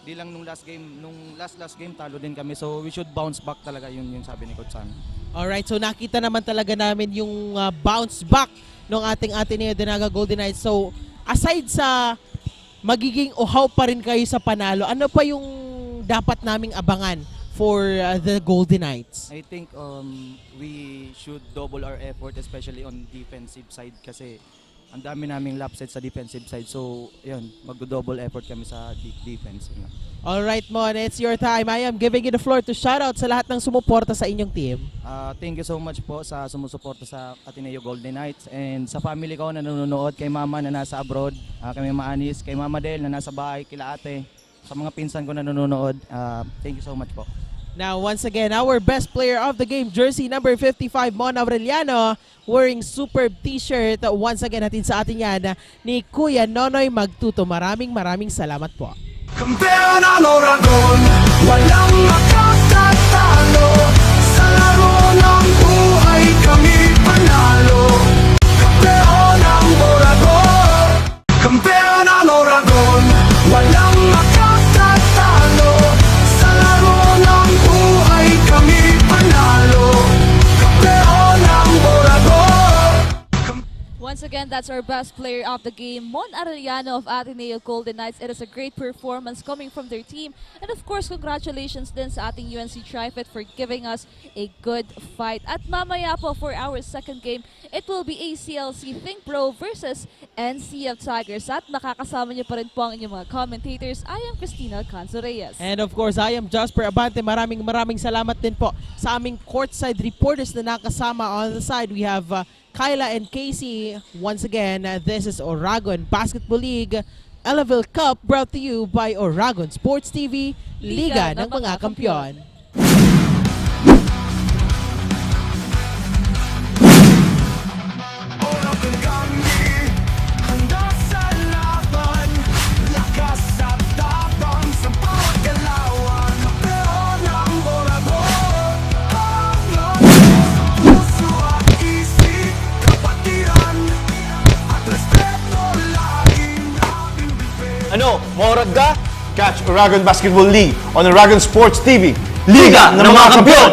Di lang nung last game, nung last game talo din kami, so we should bounce back talaga, yun yung sabi ni Coach San. Alright, so nakita naman talaga namin yung bounce back ng ating Ateneo de Naga Golden Knights. So aside sa magiging uhaw pa rin kayo sa panalo, ano pa yung dapat naming abangan for the Golden Knights? I think we should double our effort, especially on defensive side kasi ang dami naming lapses sa defensive side. So, yun, mag-double effort kami sa defense. Yun. Alright, Mon, it's your time. I am giving you the floor to shoutout sa lahat ng sumuporta sa inyong team. Thank you so much po sa sumusuporta sa Ateneo Golden Knights and sa family ko na nanonood, kay mama na nasa abroad, kay Mama Anis, kay Mama Del na nasa bahay, kila ate, sa mga pinsan ko na nanonood. Thank you so much po. Now, once again, our best player of the game, jersey number 55, Mon Aureliano, wearing superb t-shirt. Once again, natin sa atin yan ni Kuya Nonoy Magtuto. Maraming salamat po. Kampeon ang Oragon, walang makatatalo. Sa laro ng buhay, kami panalo. Kampeon ang Oragon. Kampeon ang Oragon, walang makatatalo. Sa laro ng buhay, kami panalo. Kampeon ang Oragon. Once again, that's our best player of the game, Mon Aureliano of Ateneo Golden Knights. It is a great performance coming from their team. And of course, congratulations din sa ating UNC-TRIFIT for giving us a good fight. At mamaya po for our second game, it will be ACLC Think Pro versus NCF Tigers. At nakakasama niyo pa rin po ang inyong mga commentators. I am Cristina Canso-Reyes. And of course, I am Jasper Abante. Maraming salamat din po sa aming courtside reporters na nakasama. On the side, we have Kyla and Casey. Once again, this is Oragon Basketball League Elavil Cup, brought to you by Oragon Sports TV, Liga ng mga Kampiyon. Oragon kami, handa sa laban. Lakas at tapang sa bawat galawan. Kampeon ang Oragon. Ang puso at isip, kapatiran at respeto laging aming bibig. Ano, Moradga? Catch Oragon Basketball League on Oragon Sports TV. Liga ng mga Kampiyon!